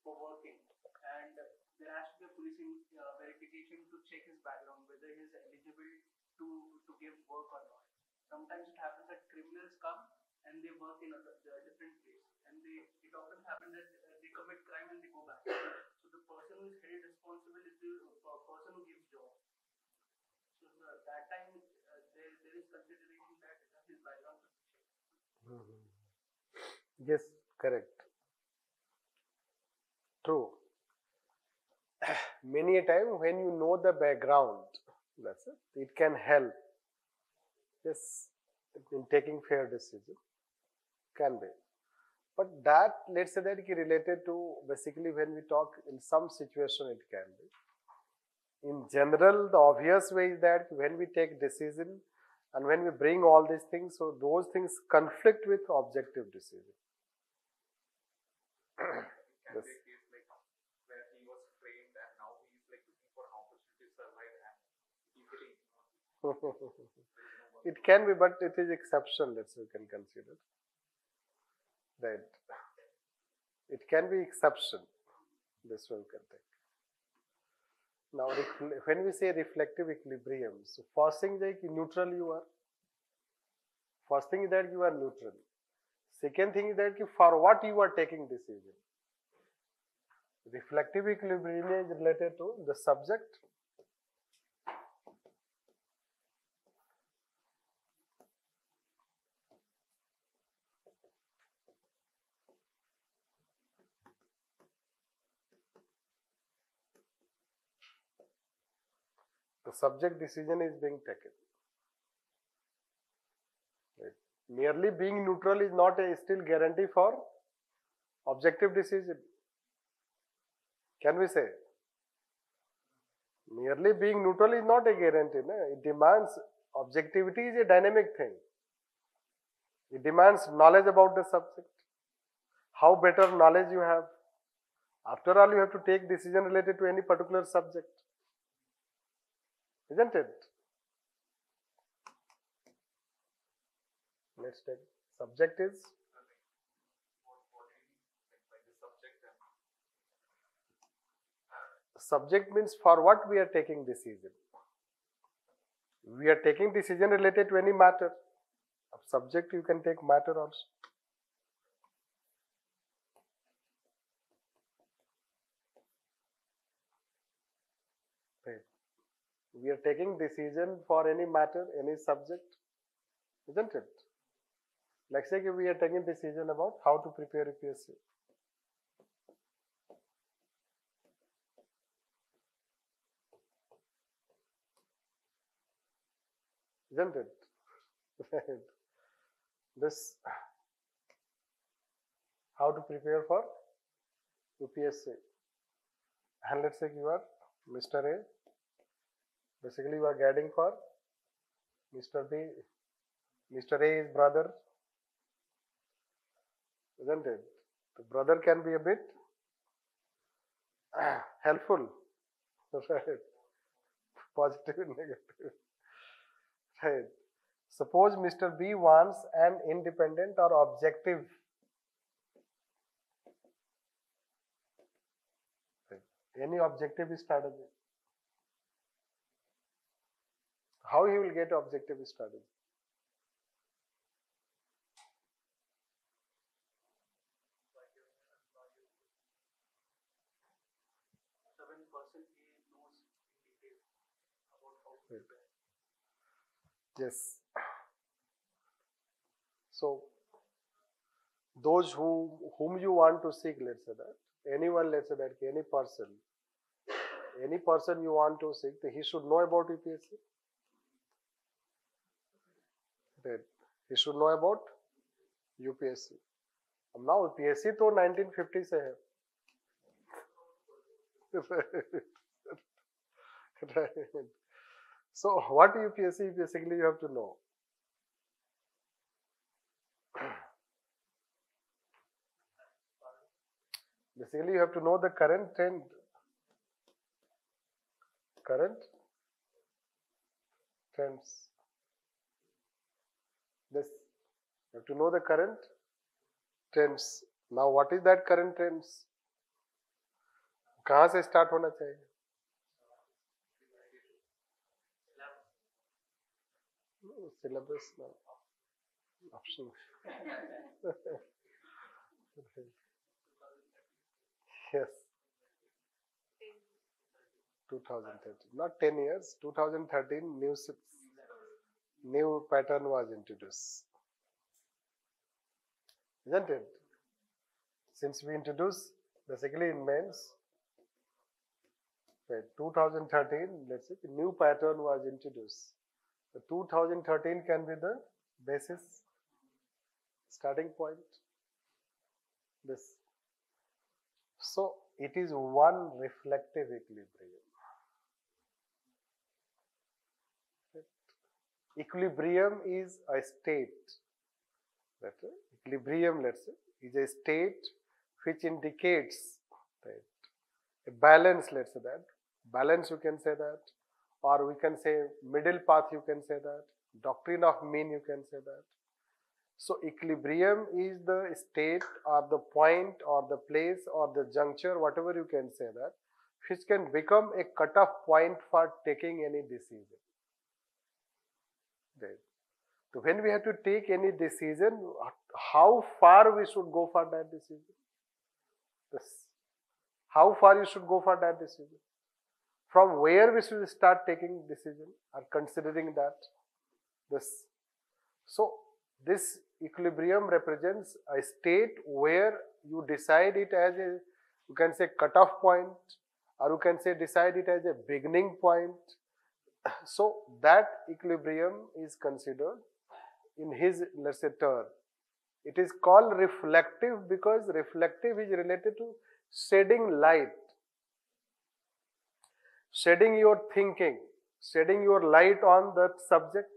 for working, and there has to be a police verification to check his background, whether he is eligible to give work or not. Sometimes it happens that criminals come and they work in a different place, and it often happens that they commit crime and they go back. So the person who is held responsible is the person who gives job. So that time there is consideration that his background should be checked. Yes, correct. True. Many a time when you know the background, that's it. It can help. Yes, in taking fair decision, can be. But that, let's say that is related to basically when we talk in some situation it can be. In general, the obvious way is that when we take decision and when we bring all these things, so those things conflict with objective decision. Can be a case like where he was framed and now he is like looking for an opportunity to survive and he's getting It can be, but it is exception that we can consider. Right. It can be exception. This one can take. Now, when we say reflective equilibrium, so first thing is that neutral you are. First thing is that you are neutral. Second thing is that for what you are taking decision. Reflective equilibrium is related to the subject, the subject decision is being taken. Right. Merely being neutral is not a still guarantee for objective decision. Can we say? Merely being neutral is not a guarantee. No? It demands, objectivity is a dynamic thing. It demands knowledge about the subject. How better knowledge you have. After all, you have to take decision related to any particular subject. Isn't it? Let's take subject is subject means for what we are taking decision. We are taking decision related to any matter. Subject you can take matter also. Right. We are taking decision for any matter, any subject, isn't it? Like say we are taking decision about how to prepare UPSC. Isn't it? This how to prepare for UPSC. And let's say you are Mr. A. Basically you are guiding for Mr. B. Mr. A is brother. Isn't it? The brother can be a bit helpful. Right. Positive and negative. Right. Suppose Mr. B wants an independent or objective. Right. Any objective strategy. How he will get objective strategy? 7% he knows in detail about how to Right. prepare. Yes. So, those whom you want to seek, let's say that, anyone, let's say that, any person you want to seek, he should know about UPSC. Right. He should know about UPSC. अब now UPSC तो 1950 से है. Right. So what UPSC basically you have to know. Basically you have to know the current trend. Current trends. This you have to know the current trends. Now what is that current trends? कहाँ से start होना चाहिए? Syllabus no. Option. Yes. 2013. Not 10 years. 2013 new pattern was introduced. Isn't it? Since we introduced basically in mains, right, 2013, let's say, new pattern was introduced. The 2013 can be the basis, starting point. This. So, it is one reflective equilibrium. Right. Equilibrium is a state. Right. Equilibrium, let's say, is a state which indicates, right, a balance, let's say that. Balance, you can say that. Or we can say middle path, you can say that. Doctrine of mean, you can say that. So, equilibrium is the state or the point or the place or the juncture, whatever you can say that, which can become a cutoff point for taking any decision. Right. So when we have to take any decision, how far we should go for that decision? Yes. How far you should go for that decision? From where we should start taking decision or considering that? This. So this equilibrium represents a state where you decide it as a, you can say, cutoff point, or you can say decide it as a beginning point. So that equilibrium is considered in his, let's say, term. It is called reflective because reflective is related to shedding light, shedding your thinking, shedding your light on that subject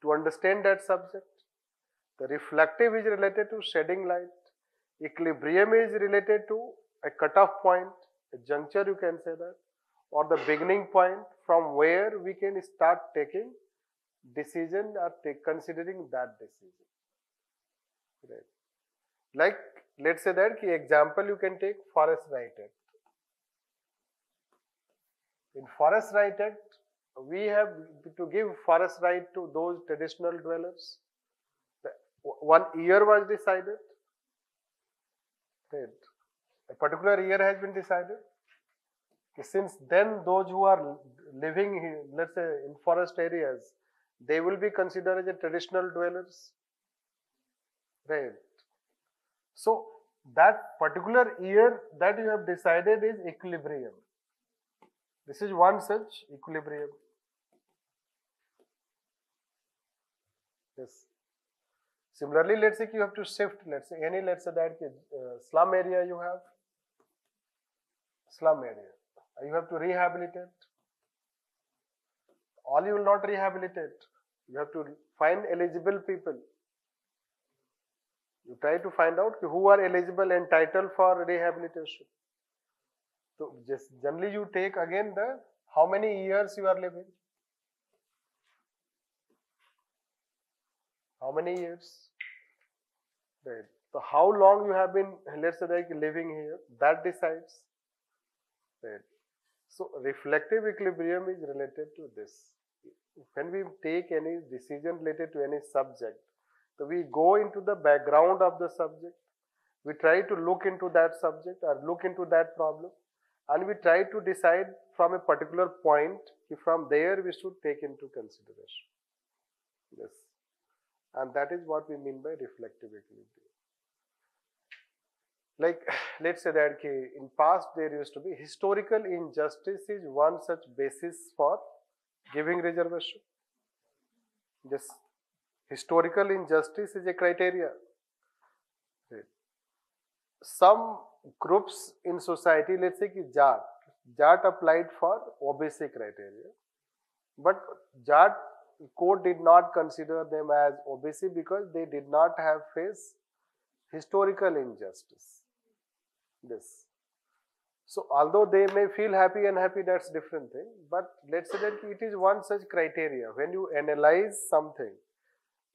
to understand that subject. The reflective is related to shedding light. Equilibrium is related to a cutoff point, a juncture, you can say that, or the beginning point from where we can start taking decision or considering that decision. Right. Like, let's say that example you can take Forest Right Act. In Forest Right Act, we have to give forest right to those traditional dwellers. 1 year was decided. Right. A particular year has been decided. Since then, those who are living here, let's say in forest areas, they will be considered as a traditional dwellers. Right. So that particular year that you have decided is equilibrium. This is one such equilibrium. Yes. Similarly, let's say you have to shift, let's say that slum area you have, slum area. You have to rehabilitate. All you will not rehabilitate. You have to find eligible people. You try to find out who are eligible, entitled for rehabilitation. So just generally you take again the how many years you are living. How many years? Right. So how long you have been, let's say, like living here, that decides. Right. So reflective equilibrium is related to this. When we take any decision related to any subject, so we go into the background of the subject, we try to look into that subject or look into that problem, and we try to decide from a particular point, from there we should take into consideration. Yes. And that is what we mean by reflective equilibrium. Like, let's say that in past there used to be historical injustice is one such basis for giving reservation. This historical injustice is a criteria. Some groups in society, let's say Jat applied for OBC criteria, but Jat code did not consider them as OBC because they did not have faced historical injustice. This. So although they may feel happy, unhappy, that's different thing. But let's say that it is one such criteria. When you analyze something,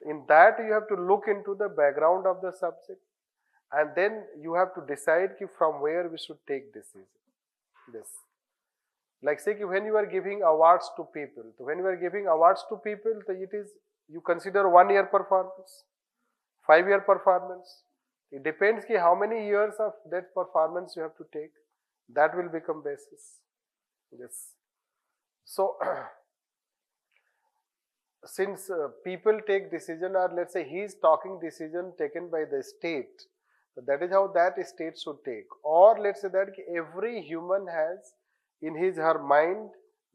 in that you have to look into the background of the subject, and then you have to decide from where we should take decision. This. Like say when you are giving awards to people, so when you are giving awards to people, so it is, you consider 1 year performance, 5 year performance. It depends how many years of that performance you have to take. That will become basis. Yes. So since people take decision, or let's say he is talking decision taken by the state, so that is how that state should take. Or let's say that every human has in his her mind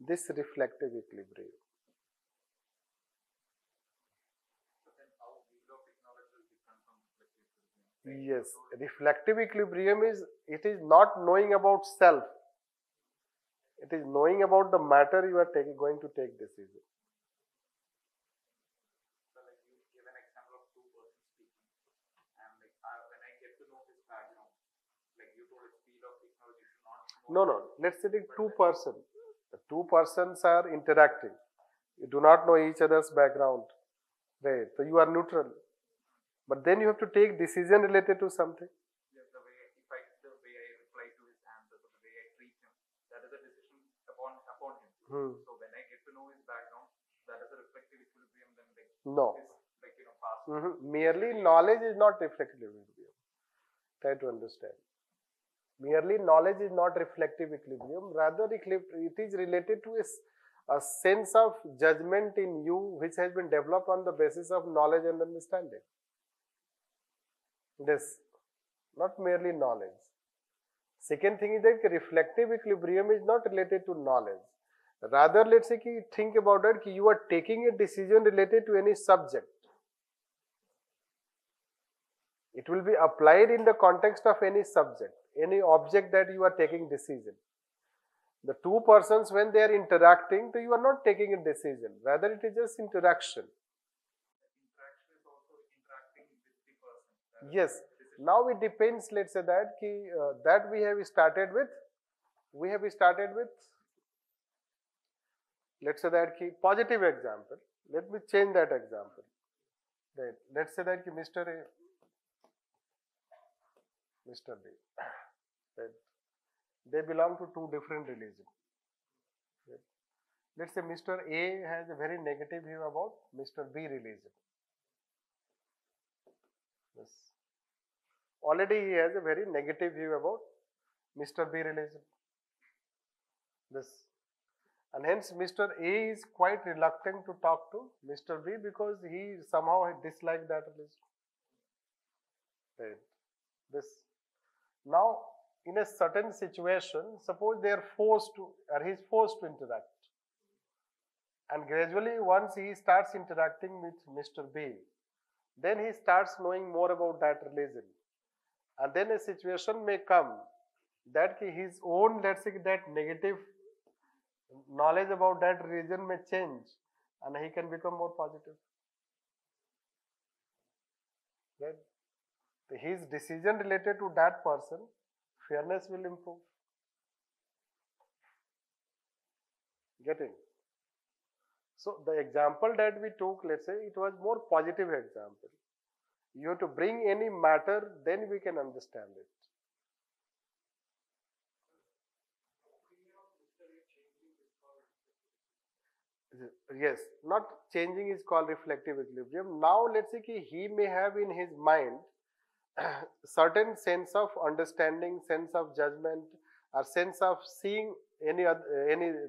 this reflective equilibrium. Yes, reflective equilibrium is, it is not knowing about self. It is knowing about the matter you are going to take decision. So like you give an example of two persons speaking, and like when I get to know his background, like you told speed of technology should not. No. Let's say the two person. The two persons are interacting. You do not know each other's background. Right. So you are neutral. But then you have to take decision related to something. Yeah, the way I reply to his answers, or the way I treat him, that So when I get to know his background, that is a reflective equilibrium, then like No. is like past. Merely knowledge is not reflective equilibrium. Try to understand. Merely knowledge is not reflective equilibrium. Rather, it is related to a sense of judgment in you which has been developed on the basis of knowledge and understanding. This, not merely knowledge. Second thing is that reflective equilibrium is not related to knowledge. Rather, let's say think about it, you are taking a decision related to any subject. It will be applied in the context of any subject, any object that you are taking decision. The two persons, when they are interacting, you are not taking a decision. Rather, it is just interaction. Interaction is also interacting with the person. Yes. Now it depends. Let's say that that we have started with. Let's say that positive example. Let me change that example. Right. Let's say that Mr. A, Mr. B. Right. They belong to two different religions. Right. Let's say Mr. A has a very negative view about Mr. B religion. Yes. Already he has a very negative view about Mr. B religion. This. And hence Mr. A is quite reluctant to talk to Mr. B because he somehow dislikes that religion. Right. This. Now, in a certain situation, suppose they are forced to, or he is forced to interact. And gradually, once he starts interacting with Mr. B, then he starts knowing more about that religion. And then a situation may come that his own, let's say, that negative knowledge about that religion may change and he can become more positive. Right? His decision related to that person, fairness will improve. Getting? So the example that we took, let's say, it was more positive example. You have to bring any matter, then we can understand it. Yes, not changing is called reflective equilibrium. Now let's say he may have in his mind certain sense of understanding, sense of judgment, or sense of seeing any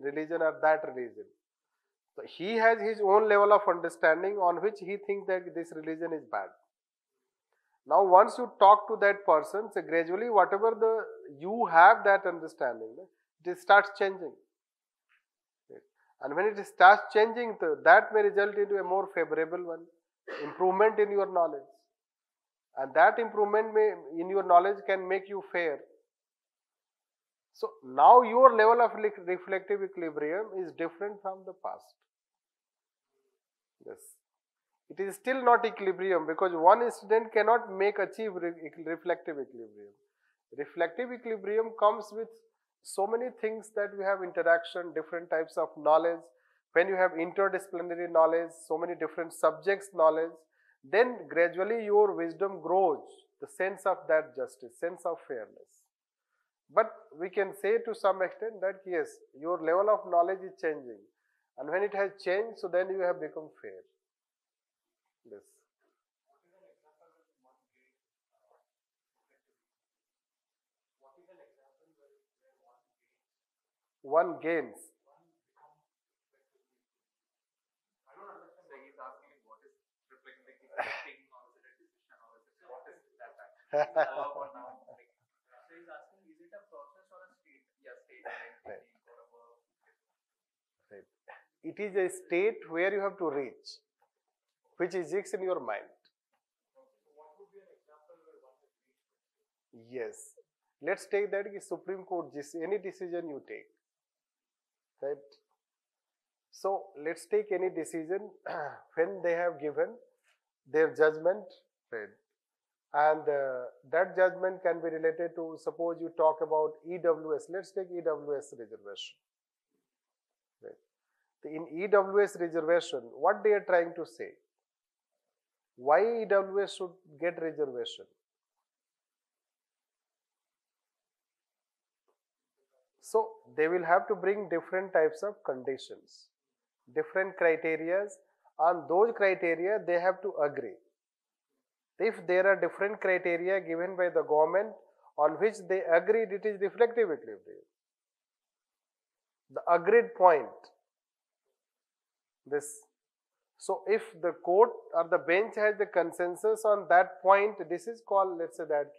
religion or that religion. So he has his own level of understanding on which he thinks that this religion is bad. Now once you talk to that person, so gradually whatever you have that understanding, it starts changing. And when it starts changing, that may result into a more favorable one, improvement in your knowledge. And that improvement in your knowledge can make you fair. So now your level of reflective equilibrium is different from the past. Yes. It is still not equilibrium because one student cannot achieve reflective equilibrium. Reflective equilibrium comes with so many things that we have interaction, different types of knowledge. When you have interdisciplinary knowledge, so many different subjects knowledge, then gradually your wisdom grows, the sense of that justice, sense of fairness. But we can say to some extent that yes, your level of knowledge is changing. And when it has changed, so then you have become fair. Yes. One gains. I don't understand. So he's asking me what is reflecting, like taking considered decision or what is that actually? Now, So he's asking, is it a process or a state? yeah, state Right. or a verb. Right. It is a state where you have to reach, which exists in your mind. So what would be an example where one is reached? Yes. Let's take that Supreme Court, any decision you take. Right. So let's take any decision when they have given their judgment, right? And that judgment can be related to, suppose you talk about EWS. Let's take EWS reservation. Right. In EWS reservation, what they are trying to say? Why EWS should get reservation? So they will have to bring different types of conditions, different criteria. On those criteria, they have to agree. If there are different criteria given by the government on which they agreed, it is reflective equilibrium. The agreed point. This. So if the court or the bench has the consensus on that point, this is called, let's say that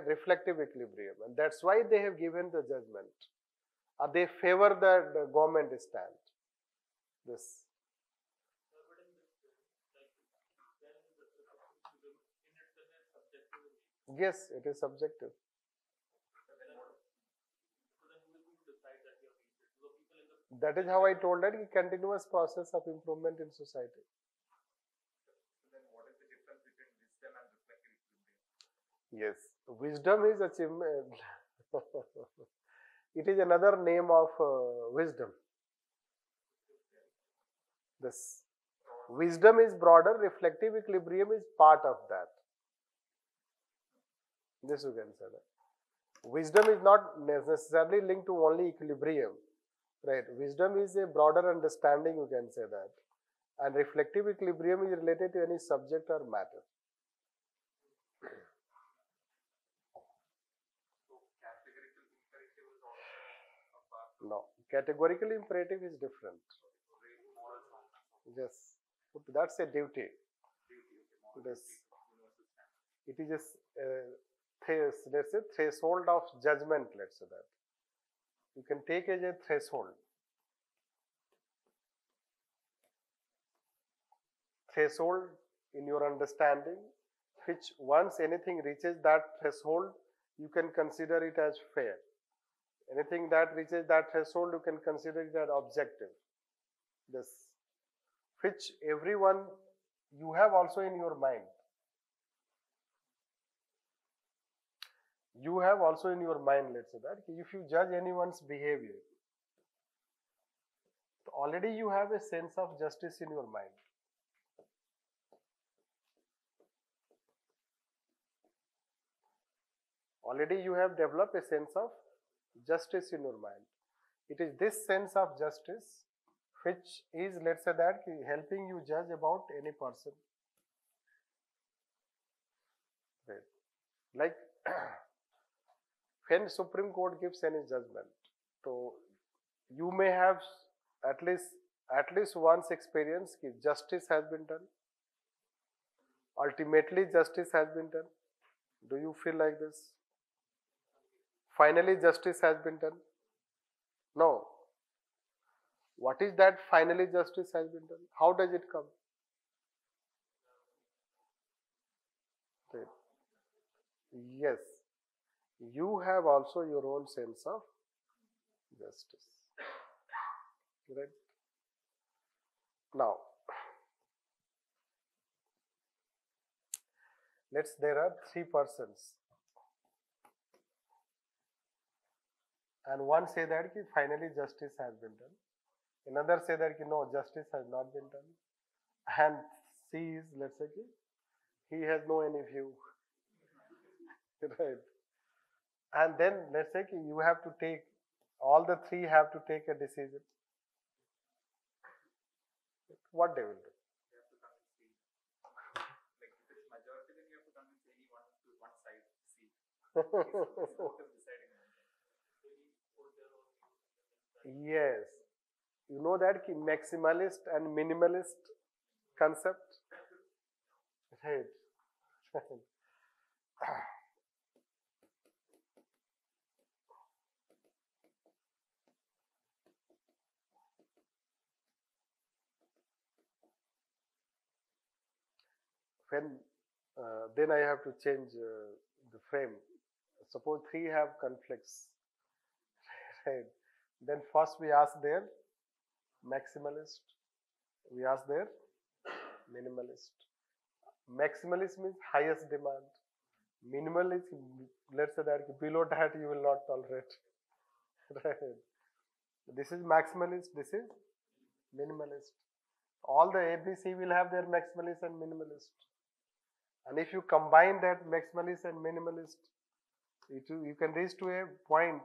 reflective equilibrium, and that's why they have given the judgment. They favor the government stand. This. Yes, it is subjective. That is how I told that continuous process of improvement in society. Then what is the difference between wisdom and reflective equilibrium? Yes, wisdom is achievement. It is another name of wisdom. This wisdom is broader, reflective equilibrium is part of that. This you can say that. Wisdom is not necessarily linked to only equilibrium. Right, wisdom is a broader understanding, you can say that, and reflective equilibrium is related to any subject or matter. So categorical imperative is also a part of No, categorical imperative is different. moral sound. Yes, that's a duty. This, Universal standard. it is a let's say threshold of judgment. Let's say that. You can take as a threshold. Threshold in your understanding, which once anything reaches that threshold, you can consider it as fair. Anything that reaches that threshold, you can consider it as objective. This, which everyone you have also in your mind. You have also in your mind, let's say that, if you judge anyone's behavior, already you have a sense of justice in your mind. Already you have developed a sense of justice in your mind. It is this sense of justice which is, let's say that, helping you judge about any person. Right. Like when Supreme Court gives any judgment, so you may have at least once experience that justice has been done. Ultimately, justice has been done. Do you feel like this? Finally, justice has been done? No. What is that finally justice has been done? How does it come? Right. Yes. You have also your own sense of justice. Right? Now, there are three persons. And one say that finally justice has been done. Another say that no, justice has not been done. And C is, let's say, he has no any view. Right. And then let's say you have to take, all the three have to take a decision. What they will do? You have to convince C. Like if it is majority, then you have to convince anyone to one side C. His vote is deciding. Yes. You know that maximalist and minimalist concept? Right. When then I have to change the frame. Suppose three have conflicts. Right. Then first we ask their maximalist. We ask their minimalist. Maximalist means highest demand. Minimalist, let's say that below that you will not tolerate. Right. This is maximalist, this is minimalist. All the ABC will have their maximalist and minimalist. And if you combine that maximalist and minimalist, you can reach to a point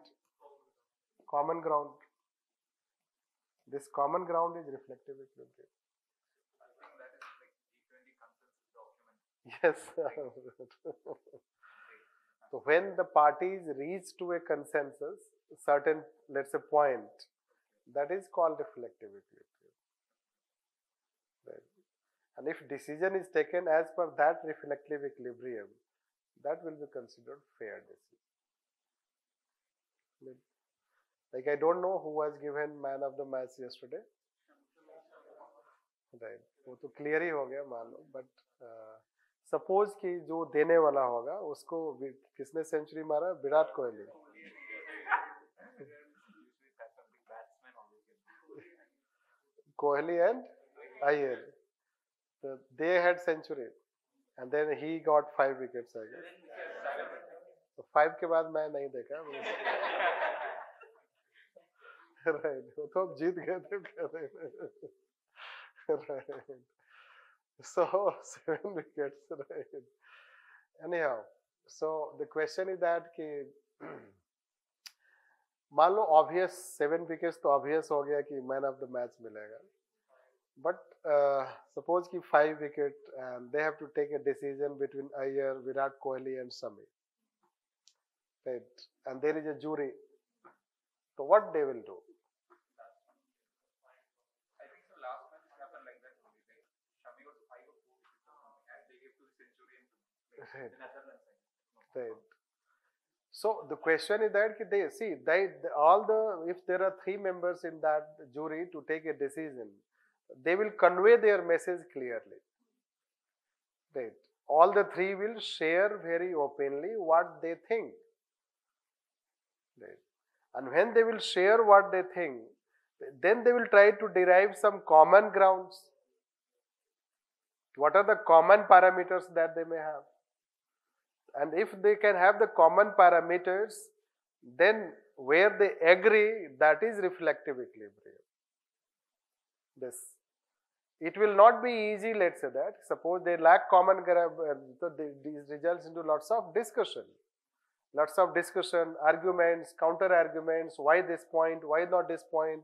common ground. This common ground is reflective equilibrium. I think that is like G20 consensus document. Yes. So when the parties reach to a consensus, certain, let's say, point, that is called reflective equilibrium. Right. And if decision is taken as per that reflective equilibrium, that will be considered fair decision. Like, I don't know who was given man of the match yesterday. Right. वो तो clear ही हो गया मान लो, but suppose कि जो देने वाला होगा उसको किसने सेंचुरी मारा? Virat Kohli. Kohli and IAR. So they had century, and then he got 5 wickets, I guess. So 5 के बाद मैं नहीं देखा. Right. वो तो जीत गए थे कह रहे. Right. So 7 wickets. Right. Anyhow, so the question is that कि मान लो obvious 7 wickets तो obvious हो गया कि man of the match मिलेगा. But suppose कि 5 wicket and they have to take a decision between IAR, Virat Kohli and Shami. Right. And there is a jury. So what they will do? I think the last match it happened like that only. Like Shami was 5 or 4 wickets and they gave to the Centurion to like, the Netherlands side. No. Right. So the question is that they see all the, if there are 3 members in that jury to take a decision, they will convey their message clearly. Right. All the 3 will share very openly what they think. Right. And when they will share what they think, then they will try to derive some common grounds. What are the common parameters that they may have? And if they can have the common parameters, then where they agree, that is reflective equilibrium. This. It will not be easy, let's say that. Suppose they lack common ground, these results into lots of discussion. Lots of discussion, arguments, counter arguments, why this point, why not this point.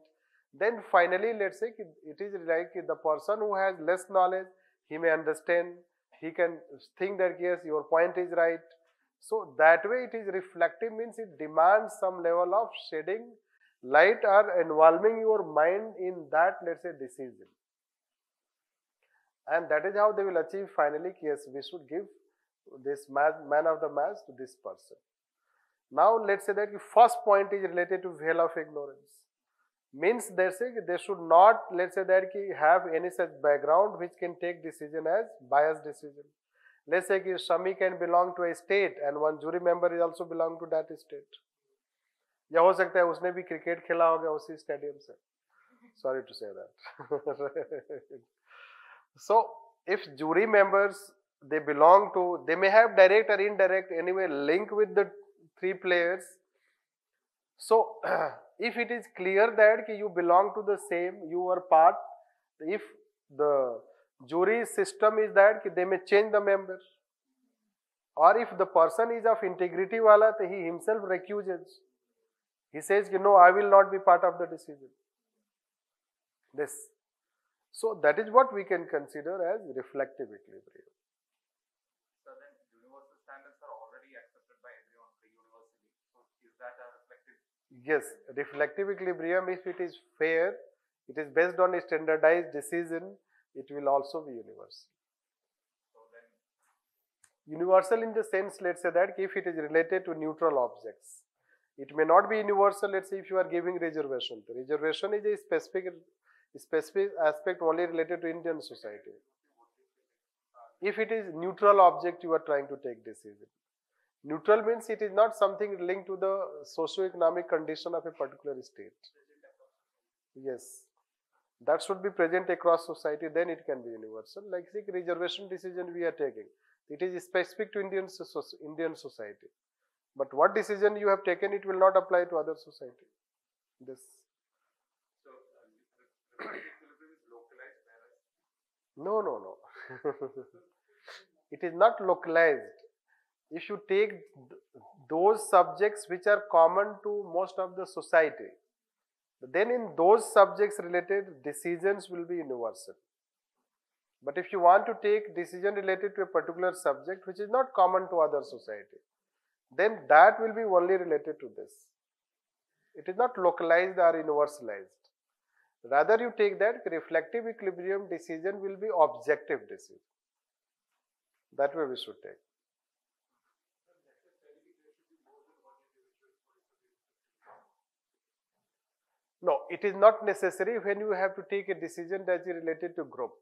Then finally, let's say it is like the person who has less knowledge, he may understand, he can think that yes, your point is right. So that way it is reflective, means it demands some level of shedding light or involving your mind in that, let's say, decision. And that is how they will achieve finally, yes, we should give this man of the match to this person. Now let's say that the first point is related to veil of ignorance. Means they say they should not, let's say that have any such background which can take decision as biased decision. Let's say that Shami can belong to a state and one jury member is also belong to that state. या हो सकता है उसने भी cricket खेला होगा उसी stadium से. Sorry to say that. So if jury members, they belong to, they may have direct or indirect anyway link with the 3 players. So if it is clear that you belong to the same, you are part, if the jury system is that they may change the member, or if the person is of integrity wala, he himself recuses. He says, no, I will not be part of the decision. This. So that is what we can consider as reflective equilibrium. So then universal standards are already accepted by everyone universally. So is that a reflective? Yes, reflective equilibrium, if it is fair, it is based on a standardized decision, it will also be universal. So then universal in the sense, let's say that if it is related to neutral objects. It may not be universal, let's say if you are giving reservation. The reservation is a specific aspect only related to Indian society. If it is neutral object you are trying to take decision. Neutral means it is not something linked to the socio-economic condition of a particular state. Yes. That should be present across society, then it can be universal. Like the reservation decision we are taking. It is specific to Indian society. But what decision you have taken, it will not apply to other society. This. equilibrium is localized, whereas No. It is not localized. If you take those subjects which are common to most of the society. Then in those subjects related decisions will be universal. But if you want to take decision related to a particular subject which is not common to other society, then that will be only related to this. It is not localized or universalized. Rather you take that reflective equilibrium decision will be objective decision. That way we should take. No, it is not necessary when you have to take a decision that is related to group.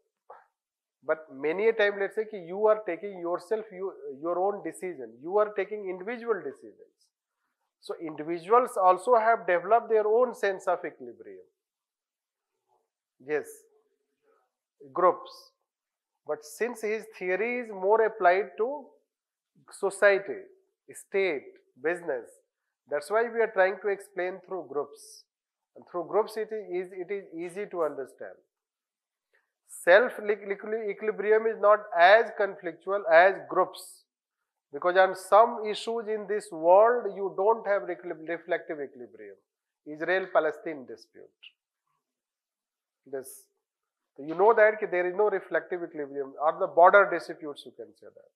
But many a time, let's say you are taking yourself, your own decision. You are taking individual decisions. So individuals also have developed their own sense of equilibrium. Yes, groups. But since his theory is more applied to society, state, business, that's why we are trying to explain through groups. And through groups it is easy to understand. Self-equilibrium is not as conflictual as groups, because on some issues in this world you don't have reflective equilibrium. Israel-Palestine dispute. This. You know that there is no reflective equilibrium, or the border disputes you can say that.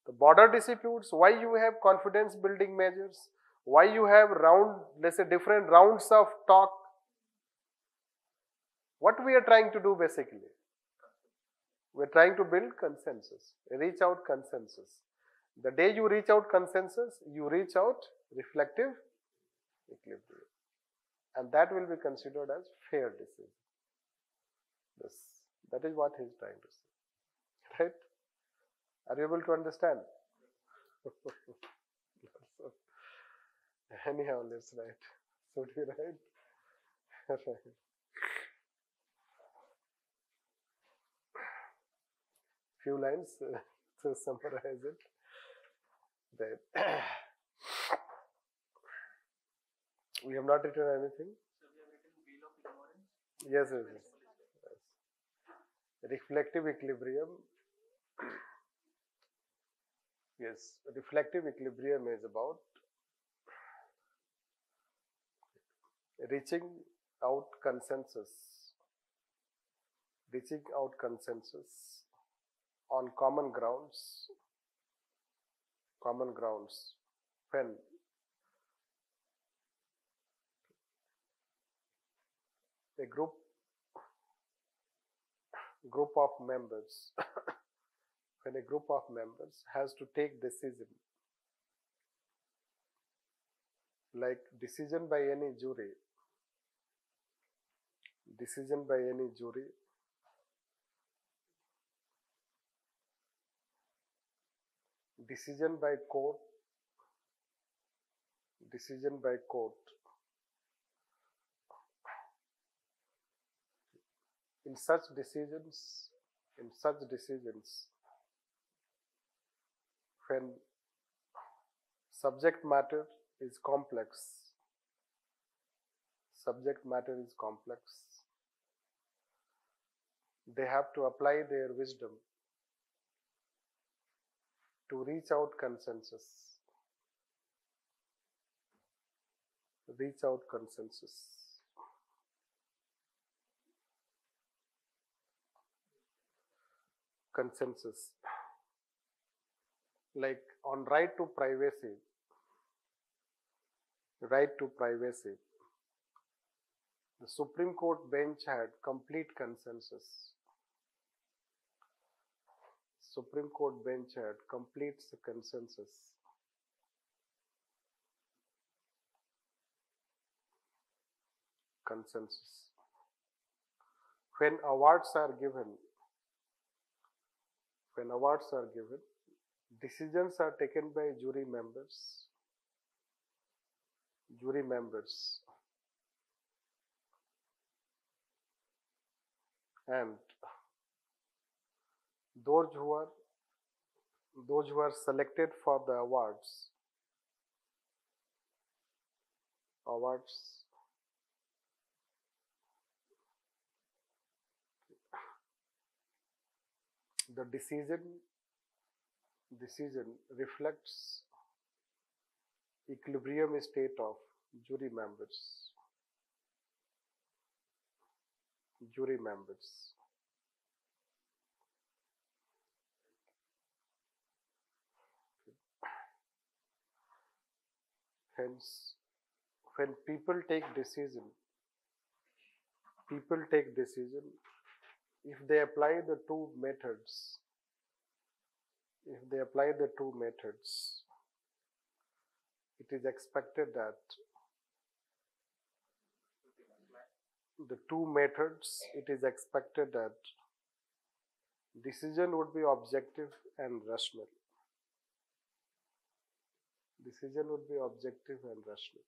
The border disputes, why you have confidence building measures, why you have let's say different rounds of talk. What we are trying to do basically? We are trying to build consensus, reach out consensus. The day you reach out consensus, you reach out reflective equilibrium. And that will be considered as fair decision. That is what he is trying to say. Right? Are you able to understand? Anyhow, let's write. Should we write? Few lines to summarize it. That we have not written anything. So we have written wheel of ignorance. Yes, yes. Reflective equilibrium. Yes, reflective equilibrium is about reaching out consensus on common grounds when a group of members when a group of members has to take decision, like decision by any jury, decision by court, in such decisions, when subject matter is complex, they have to apply their wisdom to reach out consensus. Like on right to privacy, the Supreme Court bench had complete consensus. When awards are given, decisions are taken by jury members. And those who are selected for the awards, the decision reflects equilibrium state of jury members. Jury members. Hence, when people take decision, if they apply the two methods, it is expected that decision would be objective and rational. Decision would be objective and rational.